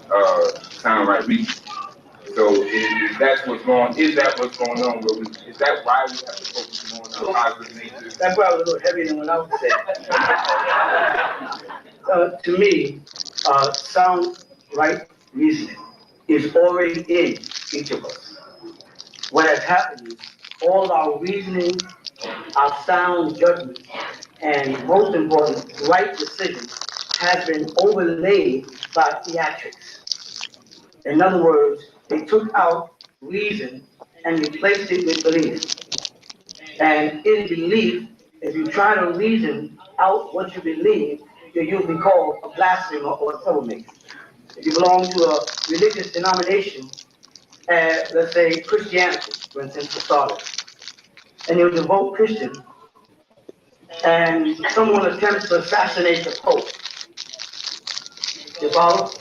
sound right reason. So if that's what's going on, is that what's going on? Is that why we have to focus more on our positive nature? That's probably a little heavier than what I would say. To me, sound right reasoning is already in each of us. What has happened is all our reasoning, our sound judgment, and most important, right decisions has been overlaid by theatrics. In other words, they took out reason and replaced it with belief. And in belief, if you try to reason out what you believe, you'll be called a blasphemer or a troublemaker. If you belong to a religious denomination, let's say Christianity, for instance, for starters, and you're a devout Christian, and someone attempts to assassinate the Pope, you follow?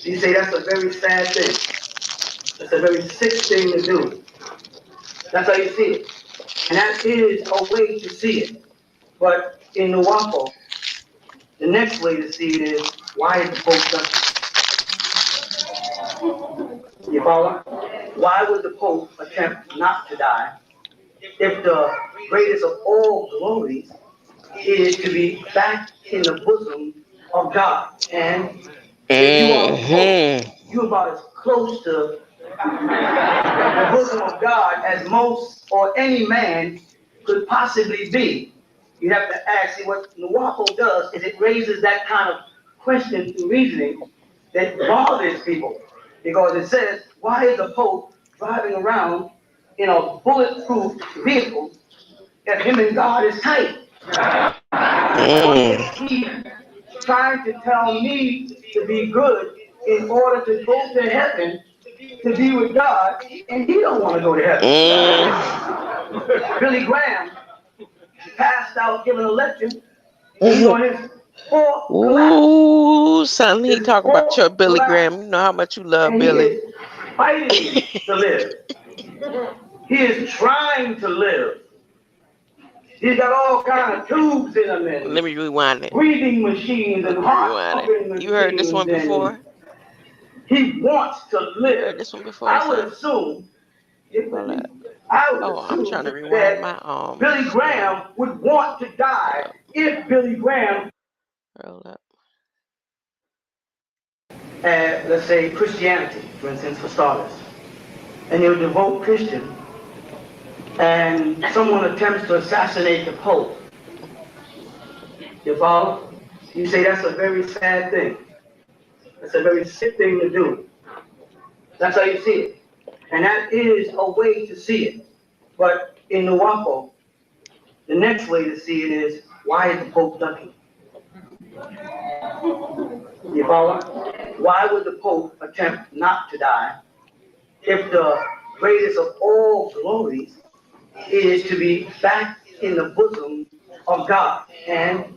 You say that's a very sad thing. That's a very sick thing to do. That's how you see it. And that is a way to see it. But in the Wapo, the next way to see it is, why is the Pope suffering? You follow? Why would the Pope attempt not to die if the greatest of all glories is to be back in the bosom of God? And if you are the Pope, you're about as close to the bosom of God as most or any man could possibly be. You have to ask, see, what Nuwapo does is it raises that kind of question through reasoning that bothers people. Because it says, why is the Pope driving around in a bulletproof vehicle if him and God is tight? What is he trying to tell me to be good in order to go to heaven to be with God, and he don't want to go to heaven? Billy Graham passed out giving a lecture. He's on his fourth collapse. Ooh, son, he talking about your Billy Graham. You know how much you love And Billy. he is fighting to live. He is trying to live. He's got all kind of tubes in him and Let me rewind it. breathing machines and heart pumping machines. You heard this one before? He wants to live. You heard this one before? I would assume. I'm trying to rewind my Billy Graham would want to die if Billy Graham. Hold up. Let's say Christianity, for instance, for starters, and you're a devout Christian, and someone attempts to assassinate the Pope, you follow? You say that's a very sad thing. That's a very sick thing to do. That's how you see it. And that is a way to see it. But in Nuwapo, the next way to see it is, why is the Pope ducking? You follow? Why would the Pope attempt not to die if the greatest of all glories is to be back in the bosom of God? And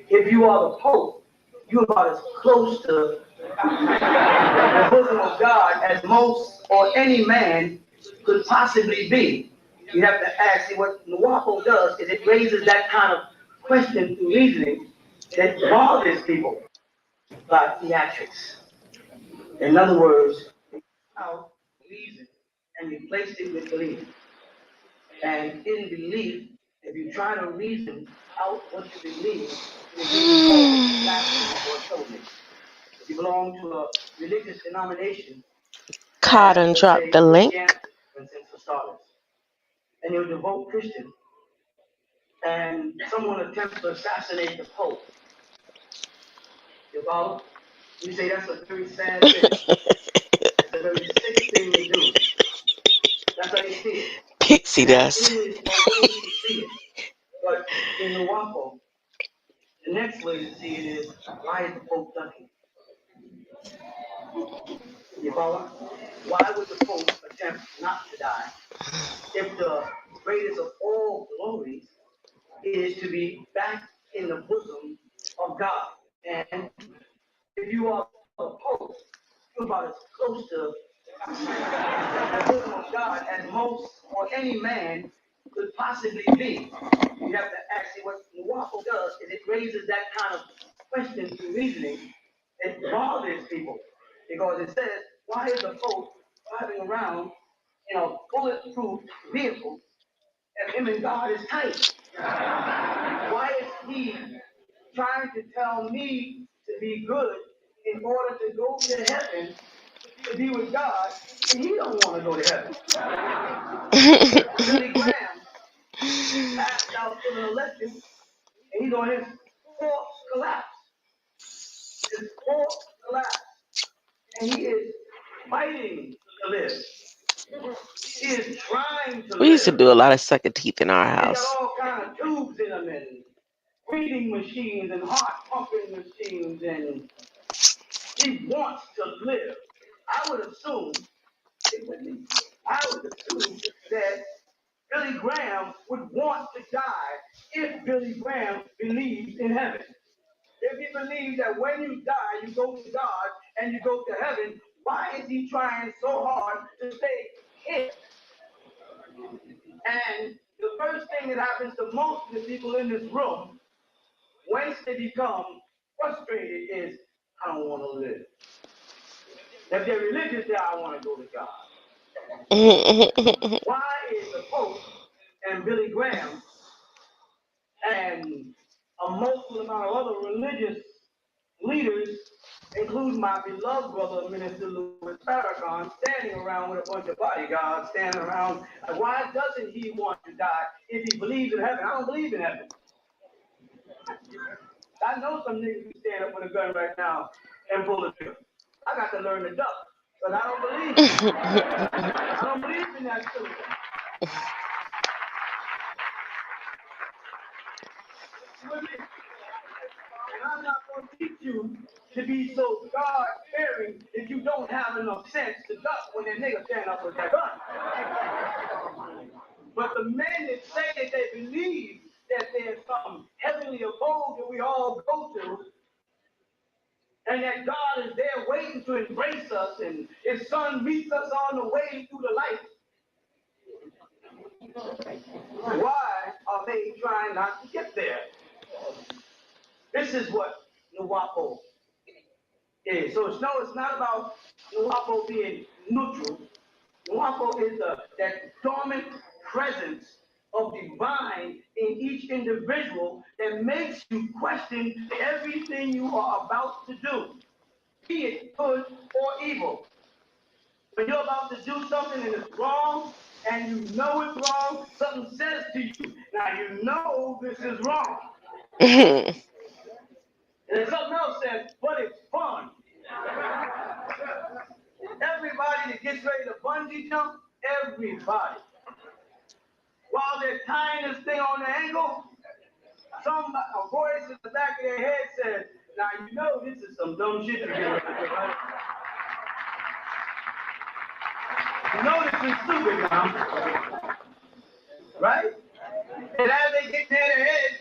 if you are the Pope, you're about as close to the bosom of God as most or any man could possibly be. You have to ask, see, what Nuwapo does is it raises that kind of question through reasoning that bothers people by theatrics. In other words, out reason and replaced it with belief. And in belief, if you try to reason out what you believe, you'll be called blasphemy or troublemaker. If you belong to a religious denomination, Ka done dropped the link. For instance, for starters, and you're a devout Christian, and someone attempts to assassinate the Pope, you follow? You say that's a very sad thing. It's a very sick thing to do. That's how you see it. Pixie dust. That is a way to see it. But in Nuwapo, the next way to see it is, why is the Pope ducking? You follow? Why would the Pope attempt not to die if the greatest of all glories is to be back in the bosom of God. And if you are a pope, you're about as close to the bosom of God as most or any man could possibly be. You have to ask what Mut'Awuhu does is it raises that kind of question through reasoning. It bothers people because it says, why is the Pope driving around in a bulletproof vehicle and him and God is tight? Why is he trying to tell me to be good in order to go to heaven to be with God, and he don't want to go to heaven? Billy Graham passed out in an election, and he's on his fourth collapse. His fourth collapse. And he is fighting to live. He is trying to live. We used to do a lot of sucking teeth in our He house. got all kind of tubes in them and breathing machines and heart pumping machines, and he wants to live. I would assume that Billy Graham would want to die if Billy Graham believes in heaven. If he believes that when you die, you go to God and you go to heaven, why is he trying so hard to stay here? And the first thing that happens to most of the people in this room, once they become frustrated, is, I don't want to live. If they're religious, they I want to go to God. Why is the Pope and Billy Graham and a multiple amount of other religious leaders, including my beloved brother, Minister Louis Farrakhan, standing around with a bunch of bodyguards, standing around? Why doesn't he want to die if he believes in heaven? I don't believe in heaven. I know some niggas who stand up with a gun right now and pull the trigger. I got to learn to duck, but I don't believe in it. I don't believe in that stupid. And I'm not going to teach you to be so God-fearing that you don't have enough sense to duck when that nigga stand up with that gun. But the men that say that they believe that there's some heavenly abode that we all go to, and that God is there waiting to embrace us, and his son meets us on the way through the light, why are they trying not to get there? This is what Mut'Awuhu is. So it's not about Mut'Awuhu being neutral. Mut'Awuhu is that dormant presence of divine in each individual that makes you question everything you are about to do, be it good or evil. When you're about to do something and it's wrong, and you know it's wrong, something says to you, now you know this is wrong. And then something else says, but it's fun. Everybody that gets ready to bungee jump, everybody, while they're tying this thing on the ankle, a voice in the back of their head says, now you know this is some dumb shit you're getting ready to do, right? You know this is stupid now, right? And as they get near the edge,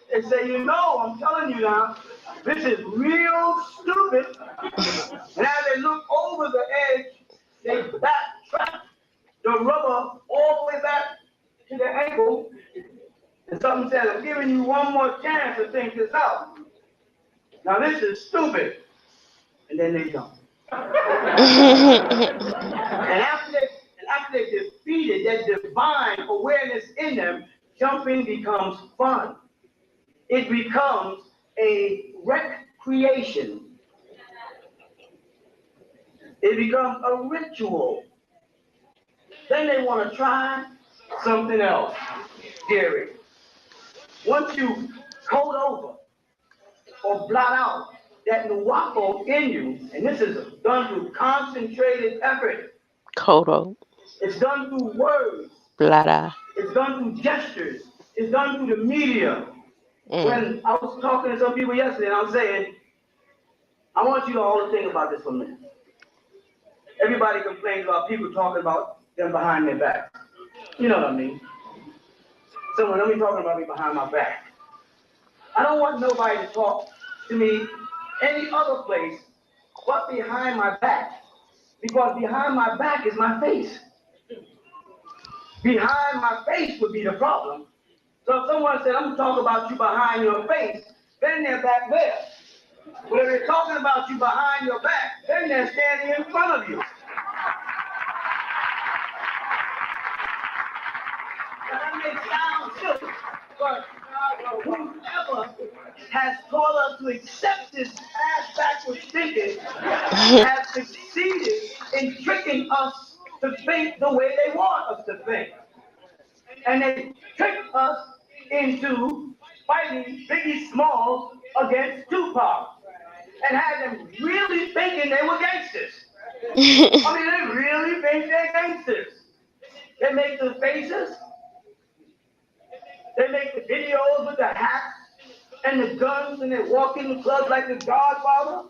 they say, you know, I'm telling you now, this is real stupid. And as they look over the edge, they backtrack the rubber all the way back to the ankle. And something says, I'm giving you one more chance to think this out. Now this is stupid. And then they jump. And after they defeated that divine awareness in them, jumping becomes fun. It becomes a recreation. It becomes a ritual. Then they want to try something else. Gary, once you code over or blot out that Mut'Awuhu in you, and this is done through concentrated effort. Kodo. It's done through words. Blada. It's done through gestures. It's done through the media. When I was talking to some people yesterday, and I was saying, I want you to all to think about this for a minute. Everybody complains about people talking about them behind their back. You know what I mean? someone, let me talk about me behind my back. I don't want nobody to talk to me any other place but behind my back. Because behind my back is my face. Behind my face would be the problem. So if someone said, I'm going to talk about you behind your face, then they're back there. But if they're talking about you behind your back, then they're standing in front of you. Now that may sound silly, but whoever has taught us to accept this ass-backwards thinking has succeeded in tricking us to think the way they want us to think. And they tricked us into fighting Biggie Smalls against Tupac and had them really thinking they were gangsters. I mean, they really think they're gangsters. They make the faces, they make the videos with the hats and the guns, and they walk in the club like the Godfather,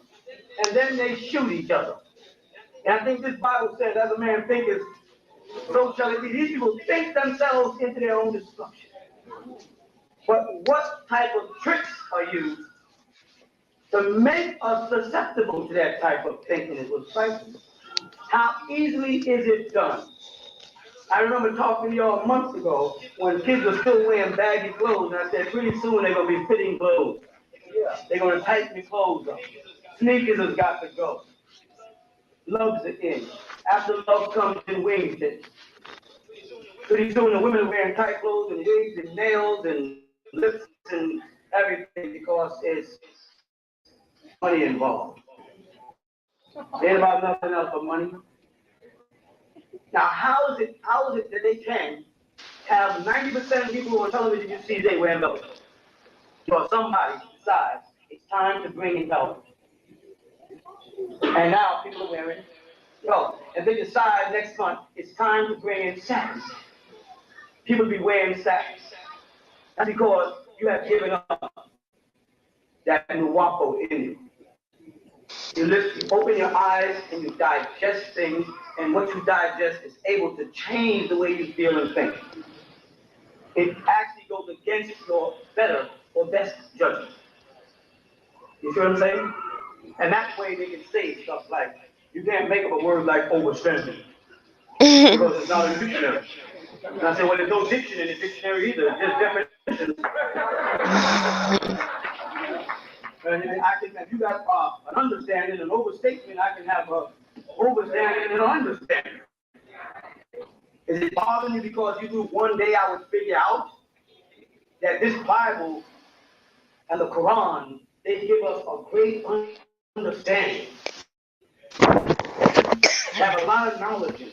and then they shoot each other. And I think this Bible says, as a man thinketh, so shall it be. These people think themselves into their own destruction. But what type of tricks are used to make us susceptible to that type of thinking is what's frightening. How easily is it done? I remember talking to y'all months ago when kids were still wearing baggy clothes, and I said, pretty soon they're going to be fitting clothes. They're going to tighten the clothes up. Sneakers has got to go. Loves are in. After love comes in wings. Pretty soon the women are wearing tight clothes and wigs and nails and lips and everything because it's money involved. It ain't about nothing else but money. Now, how is it that they can have 90% of people on television you see they wear those? Because somebody decides it's time to bring in health. And now people are wearing those. And they decide next month it's time to bring in sacks. People be wearing sacks. That's because you have given up that Mut'Awuhu in you. You open your eyes and you digest things, and what you digest is able to change the way you feel and think. It actually goes against your better or best judgment. You see what I'm saying? And that way they can say stuff like, you can't make up a word like overspending because it's not a dictionary. And I say, well, there's no diction in the dictionary either, just definitions. And I can, if you got an understanding, an overstatement, I can have an overstanding and an understanding. Is it bothering you because you do one day I would figure out that this Bible and the Quran, they give us a great understanding. They have a lot of knowledge in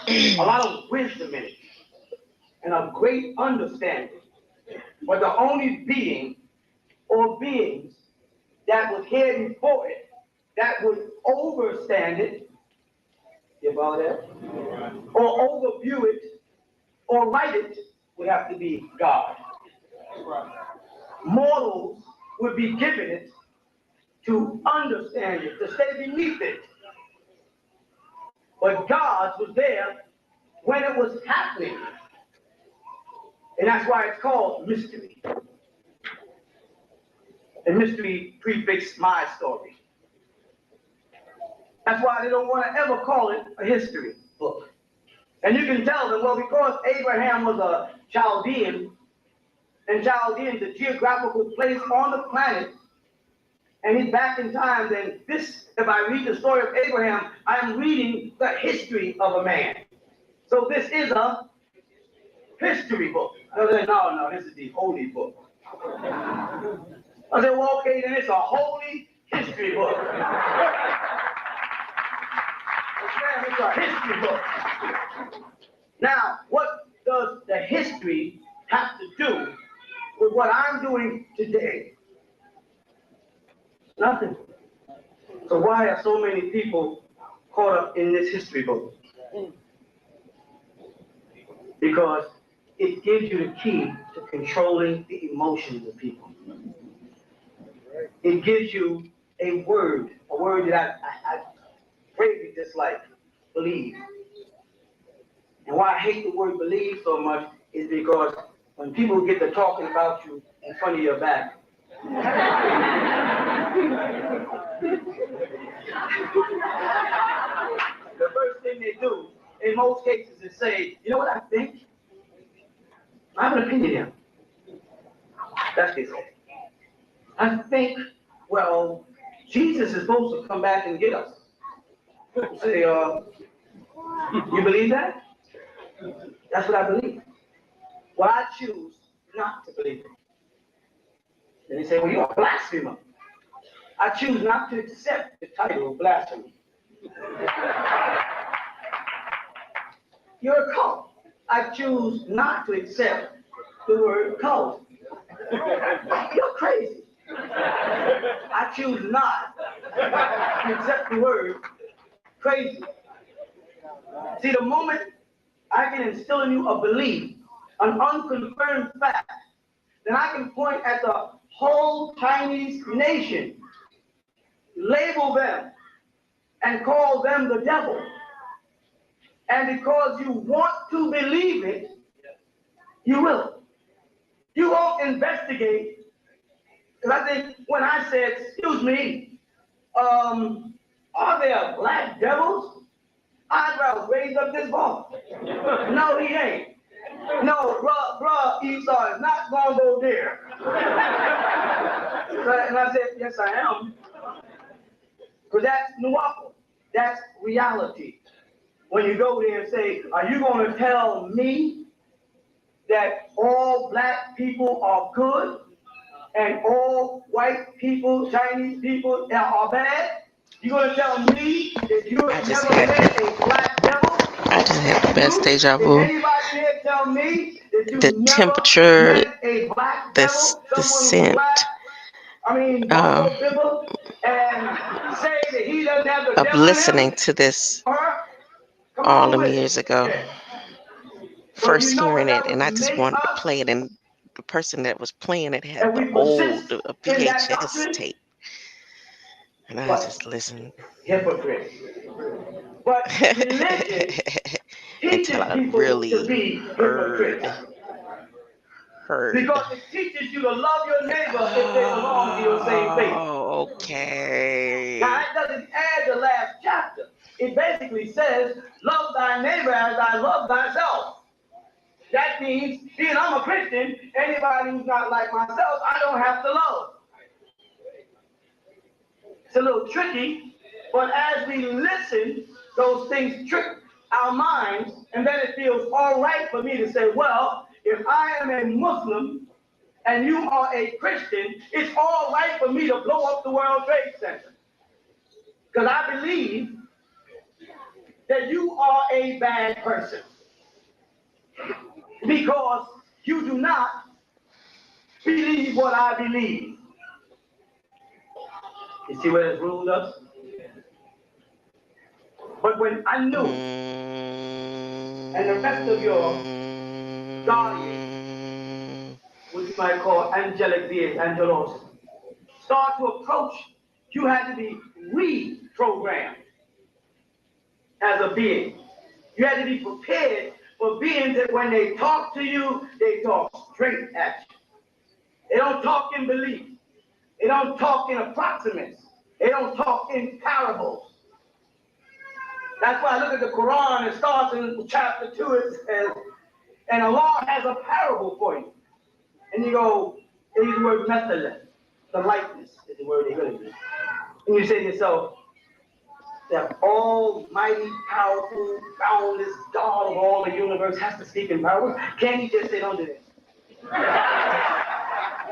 it, a lot of wisdom in it, and a great understanding. But the only being or beings that would hear before it, that would overstand it, you follow that? Or overview it, or write it, would have to be God. Mortals would be given it to understand it, to stay beneath it. But God was there when it was happening. And that's why it's called mystery. And mystery prefix my story. That's why they don't want to ever call it a history book. And you can tell them, well, because Abraham was a Chaldean, and Chaldean is a geographical place on the planet, and he's back in time, then this, if I read the story of Abraham, I am reading the history of a man. So this is a history book. I said, no, this is the holy book. I said, well, okay, then it's a holy history book. It's a history book. Now, what does the history have to do with what I'm doing today? Nothing. So why are so many people caught up in this history book? Because it gives you the key to controlling the emotions of people. It gives you a word that I greatly dislike, believe. And why I hate the word believe so much is because when people get to talking about you in front of your back, the first thing they do, in most cases, is say, you know what I think? I have an opinion here. That's what they say. I think, well, Jesus is supposed to come back and get us. People say, you believe that? That's what I believe. Well, I choose not to believe it. Then they say, well, you're a blasphemer. I choose not to accept the title of blasphemy. You're a cult. I choose not to accept the word cult. You're crazy. I choose not to accept the word crazy. See, the moment I can instill in you a belief, an unconfirmed fact, then I can point at the whole Chinese nation, label them, and call them the devil. And because you want to believe it, you will. You won't investigate. Because I think when I said, excuse me, are there black devils? I'd rather raise up this ball. No, he ain't. No, bruh, Esau is not going to go there. And I said, yes, I am. Because that's Mut'Awuhu. That's reality. When you go there and say, are you going to tell me that all black people are good and all white people, Chinese people are bad? You going to tell me that you have never met a black devil? I just had the best deja vu. Anybody here tell me that you The never temperature, met a black the devil, scent, black, and say that he doesn't have the of devil listening in him? to this Come all on them with it. years ago. First hearing it, and I just wanted to play it, and the person that was playing it had the old VHS tape, and I just listened. Hypocrite. But religion until I people really to be heard. Because it teaches you to love your neighbor if they belong to your same faith. Oh, okay. Now, it doesn't add the last chapter. It basically says, love thy neighbor as I love thyself. That means, being I'm a Christian, anybody who's not like myself, I don't have to love. It's a little tricky, but as we listen, those things trick our minds, and then it feels all right for me to say, well, if I am a Muslim and you are a Christian, it's all right for me to blow up the World Trade Center. Because I believe that you are a bad person. Because you do not believe what I believe. You see where it's ruled us? But when I knew, and the rest of your guardians, which you might call angelic beings, angelos, start to approach, you had to be reprogrammed as a being. You had to be prepared for beings that when they talk to you, they talk straight at you. They don't talk in belief. They don't talk in approximates. They don't talk in parables. That's why I look at the Quran, it starts in chapter 2, it says, and Allah has a parable for you. And you go, they use the word methalah, the likeness is the word they're going to use. And you say to yourself, that almighty, powerful, boundless God of all the universe has to speak in parables. Can't he just say, don't do this?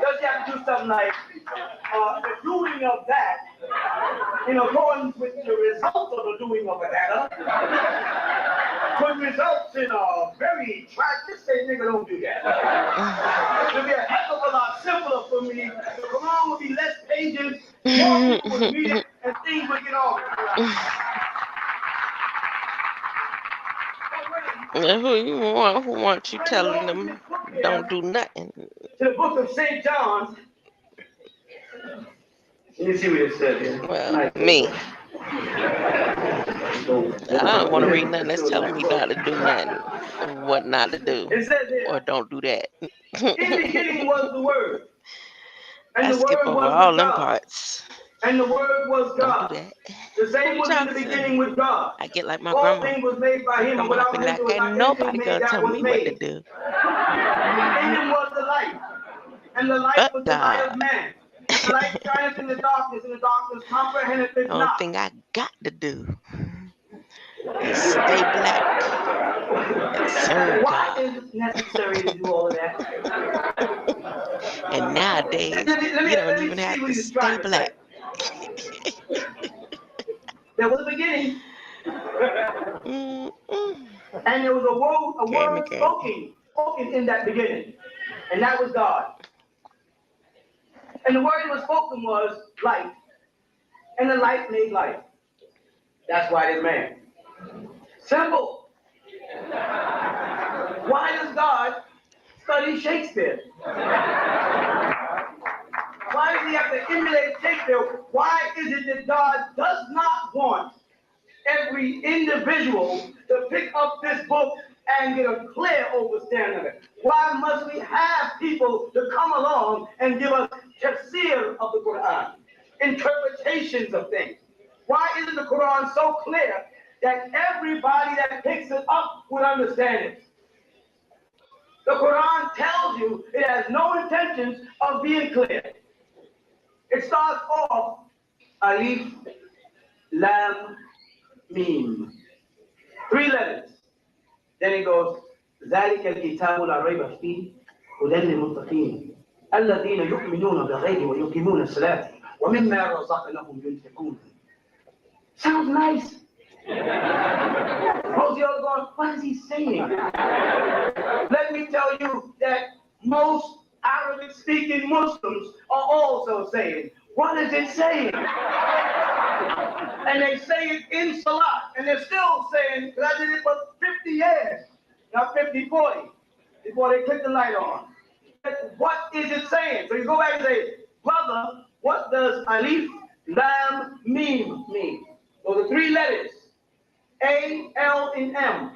Does you have to do something like, the doing of that, in accordance with the results of the doing of that, could result in a very tragic, say, nigga, don't do that. It would be a heck of a lot simpler for me. The Quran would be less pages, more people would read it, and things would get off. Who want you telling them don't do nothing? To the book of St. John. Let me see what it says here. Well, me. So I don't want to read nothing that's telling me not to do nothing, what not to do, it says there, or don't do that. in the beginning was the Word, and I the skip Word over was all with them God, parts. and the Word was Don't do God. that. The Who same you was in the talking to? beginning with God. I get like my All grandma. things was made by My him, and grandma I without be him like, there was ain't not anything nobody made gonna that tell was me what to made. do. In him was the light, and the light was the light God. of man. And the light shineth in the darkness, and the darkness comprehendeth The it only not. thing I got to do is stay black and serve Why God. is it necessary to do all of that? And nowadays, Let you me don't even see have what to he's stay trying to black. say. There was a beginning, Mm-mm. and there was a Grammy, word Grammy. spoken in that beginning, and that was God. And the word that was spoken was light, and the light made life. That's why it is man. Simple. Why does God study Shakespeare? Why does he have to emulate Shakespeare? Why is it that God does not want every individual to pick up this book and get a clear understanding of it? Why must we have people to come along and give us tafsir of the Quran, interpretations of things? Why isn't the Quran so clear that everybody that picks it up would understand it? The Quran tells you it has no intentions of being clear. It starts off Alif, Lam, Mim. 3 letters. Then it goes ذلك الكتاب لا ريب فيه هدى للمتقين الذين يؤمنون بالغيب ويقيمون الصلاة ومما رزقناهم ينفقون. Sounds nice. Most of y'all going, what is he saying? Let me tell you that most Arabic-speaking Muslims are also saying, what is it saying? And they say it in Salah, and they're still saying, because I did it for 50 years, not 50, 40, before they click the light on. What is it saying? So you go back and say, brother, what does Alif, Lam, Mim mean? Those are 3 letters, A, L, and M.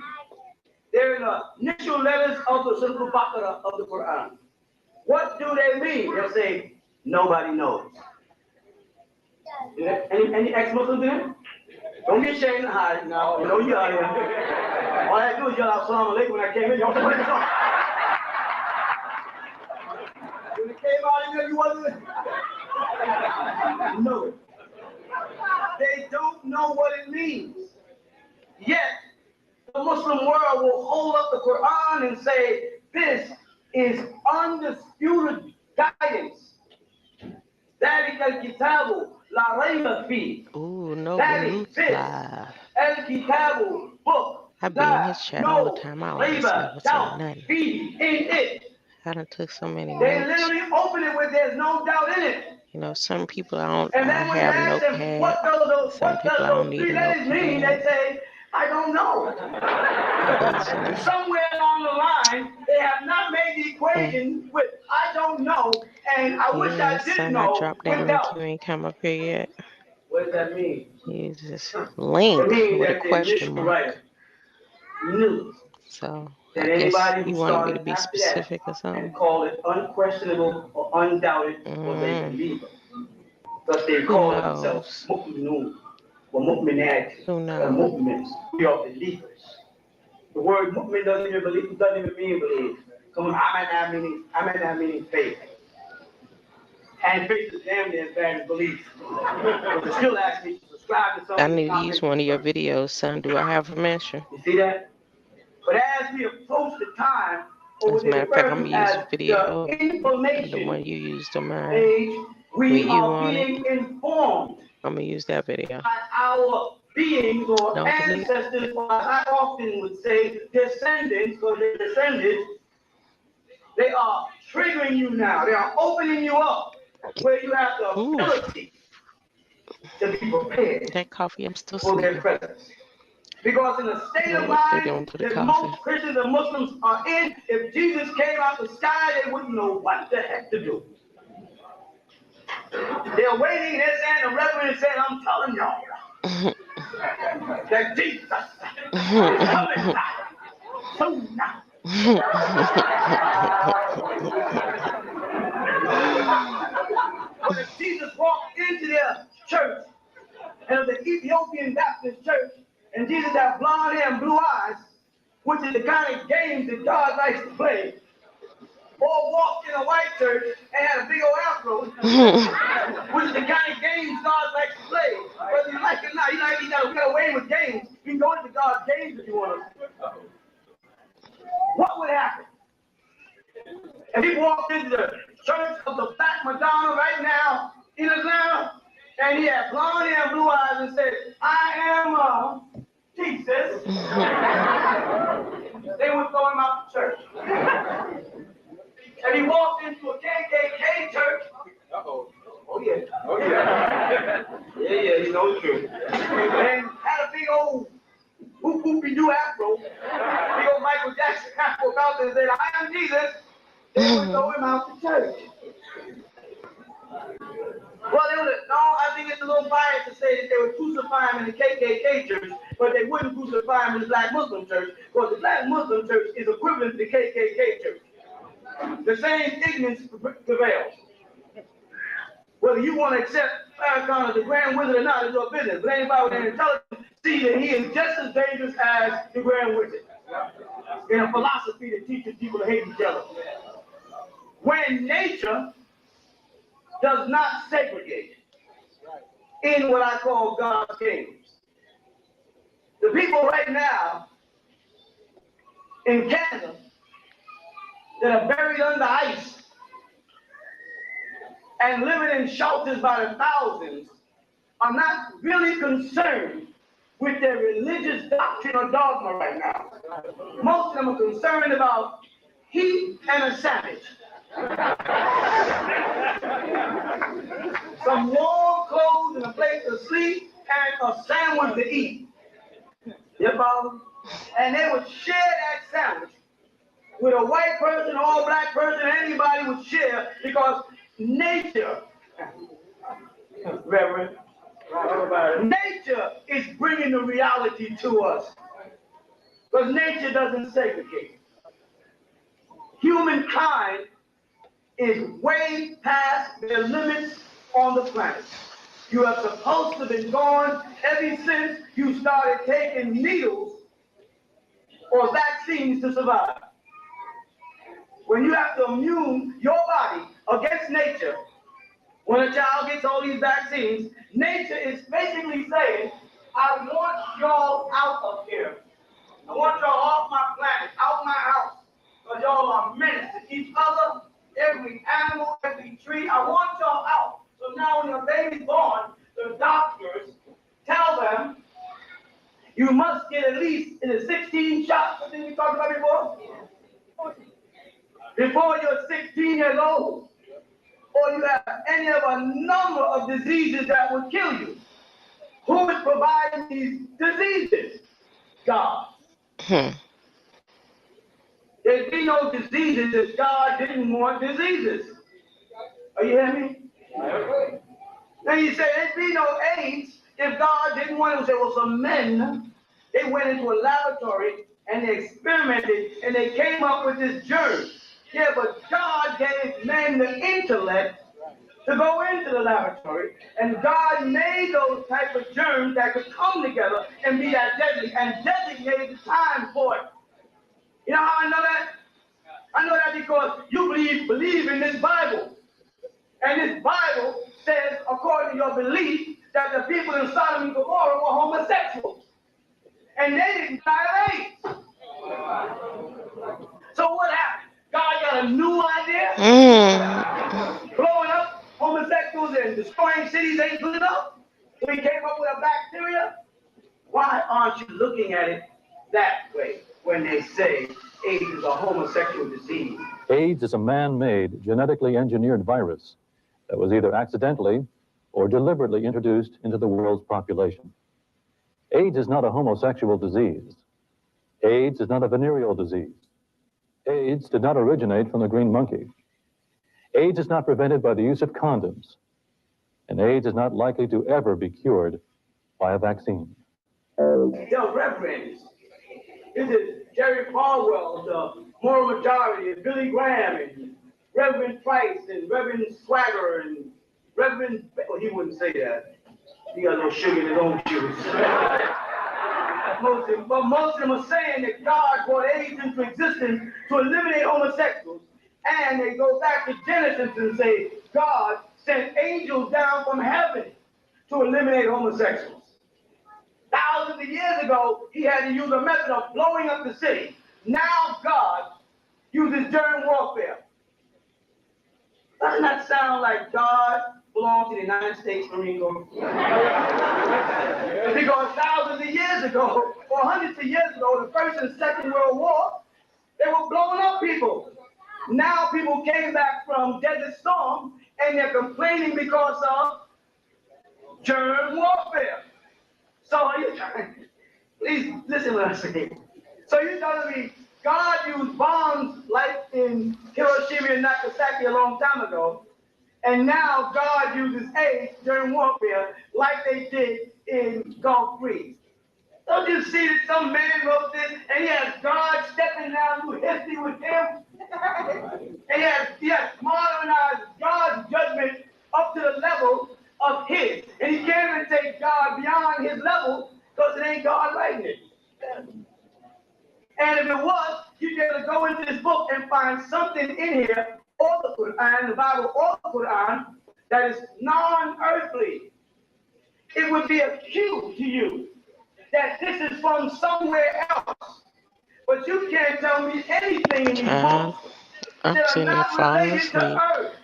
They're the initial letters of the Surah Baqarah of the Quran. What do they mean? They'll say, nobody knows. Any ex-Muslims in it? Don't get ashamed and hide now. You know you out here. All I had to do is yell out Assalamu alaikum when I came in. Y'all what it's on. When it came out in there, you wasn't. No. They don't know what it means. Yet, the Muslim world will hold up the Quran and say, this is undisputed guidance. ذلك الكتاب لا ريب فيه. Ooh, no That is this. El-Kitabu book. I be in his chat all the time. I don't just never say Doubt nothing. in it. I done took so many They notes. literally open it with there's no doubt in it. You know, some people I And then when you have ask them, notepad. what does Some people I don't need 3 a letters mean? They notepad. say, I don't know. Because, you know, Somewhere along the line, they have not made the equation with I don't know, and I wish I did son, know I dropped that with link. doubt. You ain't come up here yet. What does that mean? Use this link It means with a that the question initial mark. writer knew So that I guess anybody you who wanted me to started be after specific or that something. and called it unquestionable or undoubted was a believer. But they Who call knows? themselves mu'minun or mu'minat Who or knows? mu'mins. We are believers. The word mu'min doesn't even mean believe. Come on, I might not mean faith. And faith is damn near as bad as belief. But they still ask me to subscribe to something. I need to use one of your videos, son. Do I have permission? You see that? But as we approach the time, As a matter of fact, I'm gonna use a video, the one you used on mine, age, we with you are on being it. informed I'm gonna use that video. by our beings or Don't delete it. ancestors, or as I often would say, descendants, because they're descendants. They are triggering you now. They are opening you up where you have the ability to be prepared That coffee, I'm still for their sleeping. presence. Because in the state of What they mind doing to the that coffee? most Christians and Muslims are in, if Jesus came out the sky, they wouldn't know what the heck to do. They're waiting, they're saying, the reverend is saying, I'm telling y'all. that Jesus is coming back soon now. When Jesus walked into their church, and it was the Ethiopian Baptist church, and Jesus had blonde hair and blue eyes, which is the kind of games that God likes to play, or walked in a white church and had a big old afro, which is the kind of games God likes to play. Whether you like it or not, you got away with games. You can go into God's games if you want to. What would happen if he walked into the church of the Black Madonna right now in Atlanta, and he had blonde hair and blue eyes and said, I am Jesus? They would throw him out the church. And he walked into a KKK church. Uh-oh. Oh, yeah. Oh, yeah. Yeah, you know it's true. And had a big old whoopie-doo afro. Big old Michael Jackson afro out there and said, I am Jesus. They would throw him out the church. Well, I think it's a little biased to say that they would crucify him in the KKK church, but they wouldn't crucify him in the Black Muslim church, because the Black Muslim church is equivalent to the KKK church. The same ignorance prevails. Whether you want to accept Farrakhan as the Grand Wizard or not is your business, but anybody with any intelligence see that he is just as dangerous as the Grand Wizard in a philosophy that teaches people to hate each other. When nature does not segregate in what I call God's games. The people right now in Canada that are buried under ice and living in shelters by the thousands are not really concerned with their religious doctrine or dogma right now. Most of them are concerned about heat and a savage. Some warm clothes and a place to sleep and a sandwich to eat. You follow? And they would share that sandwich with a white person, all black person, anybody would share, because nature, Reverend, nature is bringing the reality to us. Because nature doesn't segregate. Humankind is way past their limits on the planet. You are supposed to have been gone ever since you started taking needles or vaccines to survive. When you have to immune your body against nature, when a child gets all these vaccines, nature is basically saying, I want y'all out of here. I want y'all off my planet, out my house, because y'all are menace to each other, every animal, every tree. I want y'all out. So now when your baby's born, the doctors tell them, you must get at least 16 shots. I think we talked about before. Before you're 16 years old, or you have any of a number of diseases that would kill you. Who is providing these diseases? God. There'd be no diseases if God didn't want diseases. Are you hearing me? Then you say there'd be no AIDS if God didn't want it. Say, well, some men, they went into a laboratory and they experimented and they came up with this germ. Yeah, but God gave men the intellect to go into the laboratory, and God made those type of germs that could come together and be that deadly, and designated the time for it. You know how I know that? I know that because you believe in this Bible. And this Bible says, according to your belief, that the people in Sodom and Gomorrah were homosexuals. And they didn't die of AIDS. So what happened? God got a new idea? Blowing up homosexuals and destroying cities ain't good enough? So he came up with a bacteria? Why aren't you looking at it that way when they say AIDS is a homosexual disease? AIDS is a man-made, genetically engineered virus that was either accidentally or deliberately introduced into the world's population. AIDS is not a homosexual disease. AIDS is not a venereal disease. AIDS did not originate from the green monkey. AIDS is not prevented by the use of condoms. And AIDS is not likely to ever be cured by a vaccine. They're reverends. This is Jerry Falwell, the Moral Majority, and Billy Graham, and Reverend Price, and Reverend Swagger, and Reverend, well, he wouldn't say that. He got no sugar in his own juice. But most of them are saying that God brought AIDS into existence to eliminate homosexuals. And they go back to Genesis and say God sent angels down from heaven to eliminate homosexuals. Thousands of years ago, he had to use a method of blowing up the city. Now God uses germ warfare. Doesn't that sound like God belonged to the United States Marine Corps? Because thousands of years ago, or hundreds of years ago, the First and Second World War, they were blowing up people. Now people came back from Desert Storm and they're complaining because of germ warfare. So are you trying? Please listen what I'm saying. So you're telling me God used bombs like in Hiroshima and Nagasaki a long time ago, and now God uses AIDS during warfare like they did in Gulf Breeze. Don't you see that some man wrote this and he has God stepping down through history with him? And he has modernized God's judgment up to the level of his. And he can't even take God beyond his level because it ain't God writing it. And if it was, you'd be able to go into this book and find something in here, or the Quran, the Bible, or the Quran, that is non-earthly. It would be a cue to you that this is from somewhere else. But you can't tell me anything in these books I'm that are sitting here not falling related asleep. to Earth.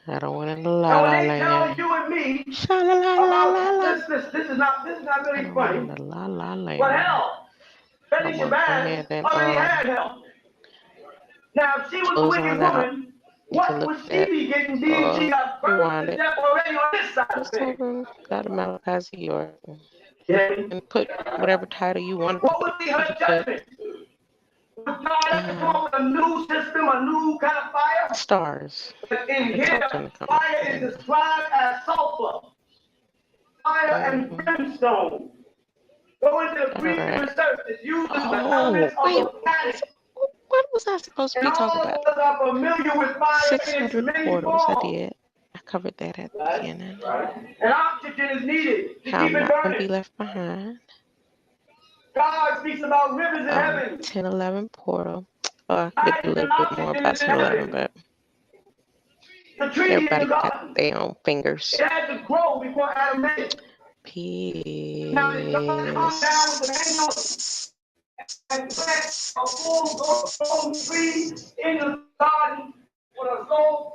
I don't want to And la la when they tell land. you and me Sha la la la la la. about this is not I really don't funny. want to la la land. But hell, I Betty want to go Shabazz ahead and already had hell. Now, if she was a close wicked on out. woman, You can what look would at she that. be getting being? She got burned Rewind to it. death already on this side of Just things. over got him out as York. Yeah. And put whatever title you want to What put. would be You her can put judgment? Would God have to come up with a new system, a new kind of fire? stars. But in The here, Sultan come fire up. is described as sulfur, fire and brimstone. Go into the Greek and research. It's used in the elements of the planet. What was I supposed to be And talking all about? of us are familiar with fire in its 600 many portals I forms. did. I covered that at the beginning. And oxygen is needed to How keep I'm it not going to be burning. left behind. God speaks about rivers in heaven. 1011 portal. I could do a little bit more about 1011, but The tree everybody in got God, their own fingers. it had to grow before Adam made it. Peace. Now, did God come down with an angel and plant a full-grown tree in the garden with a sole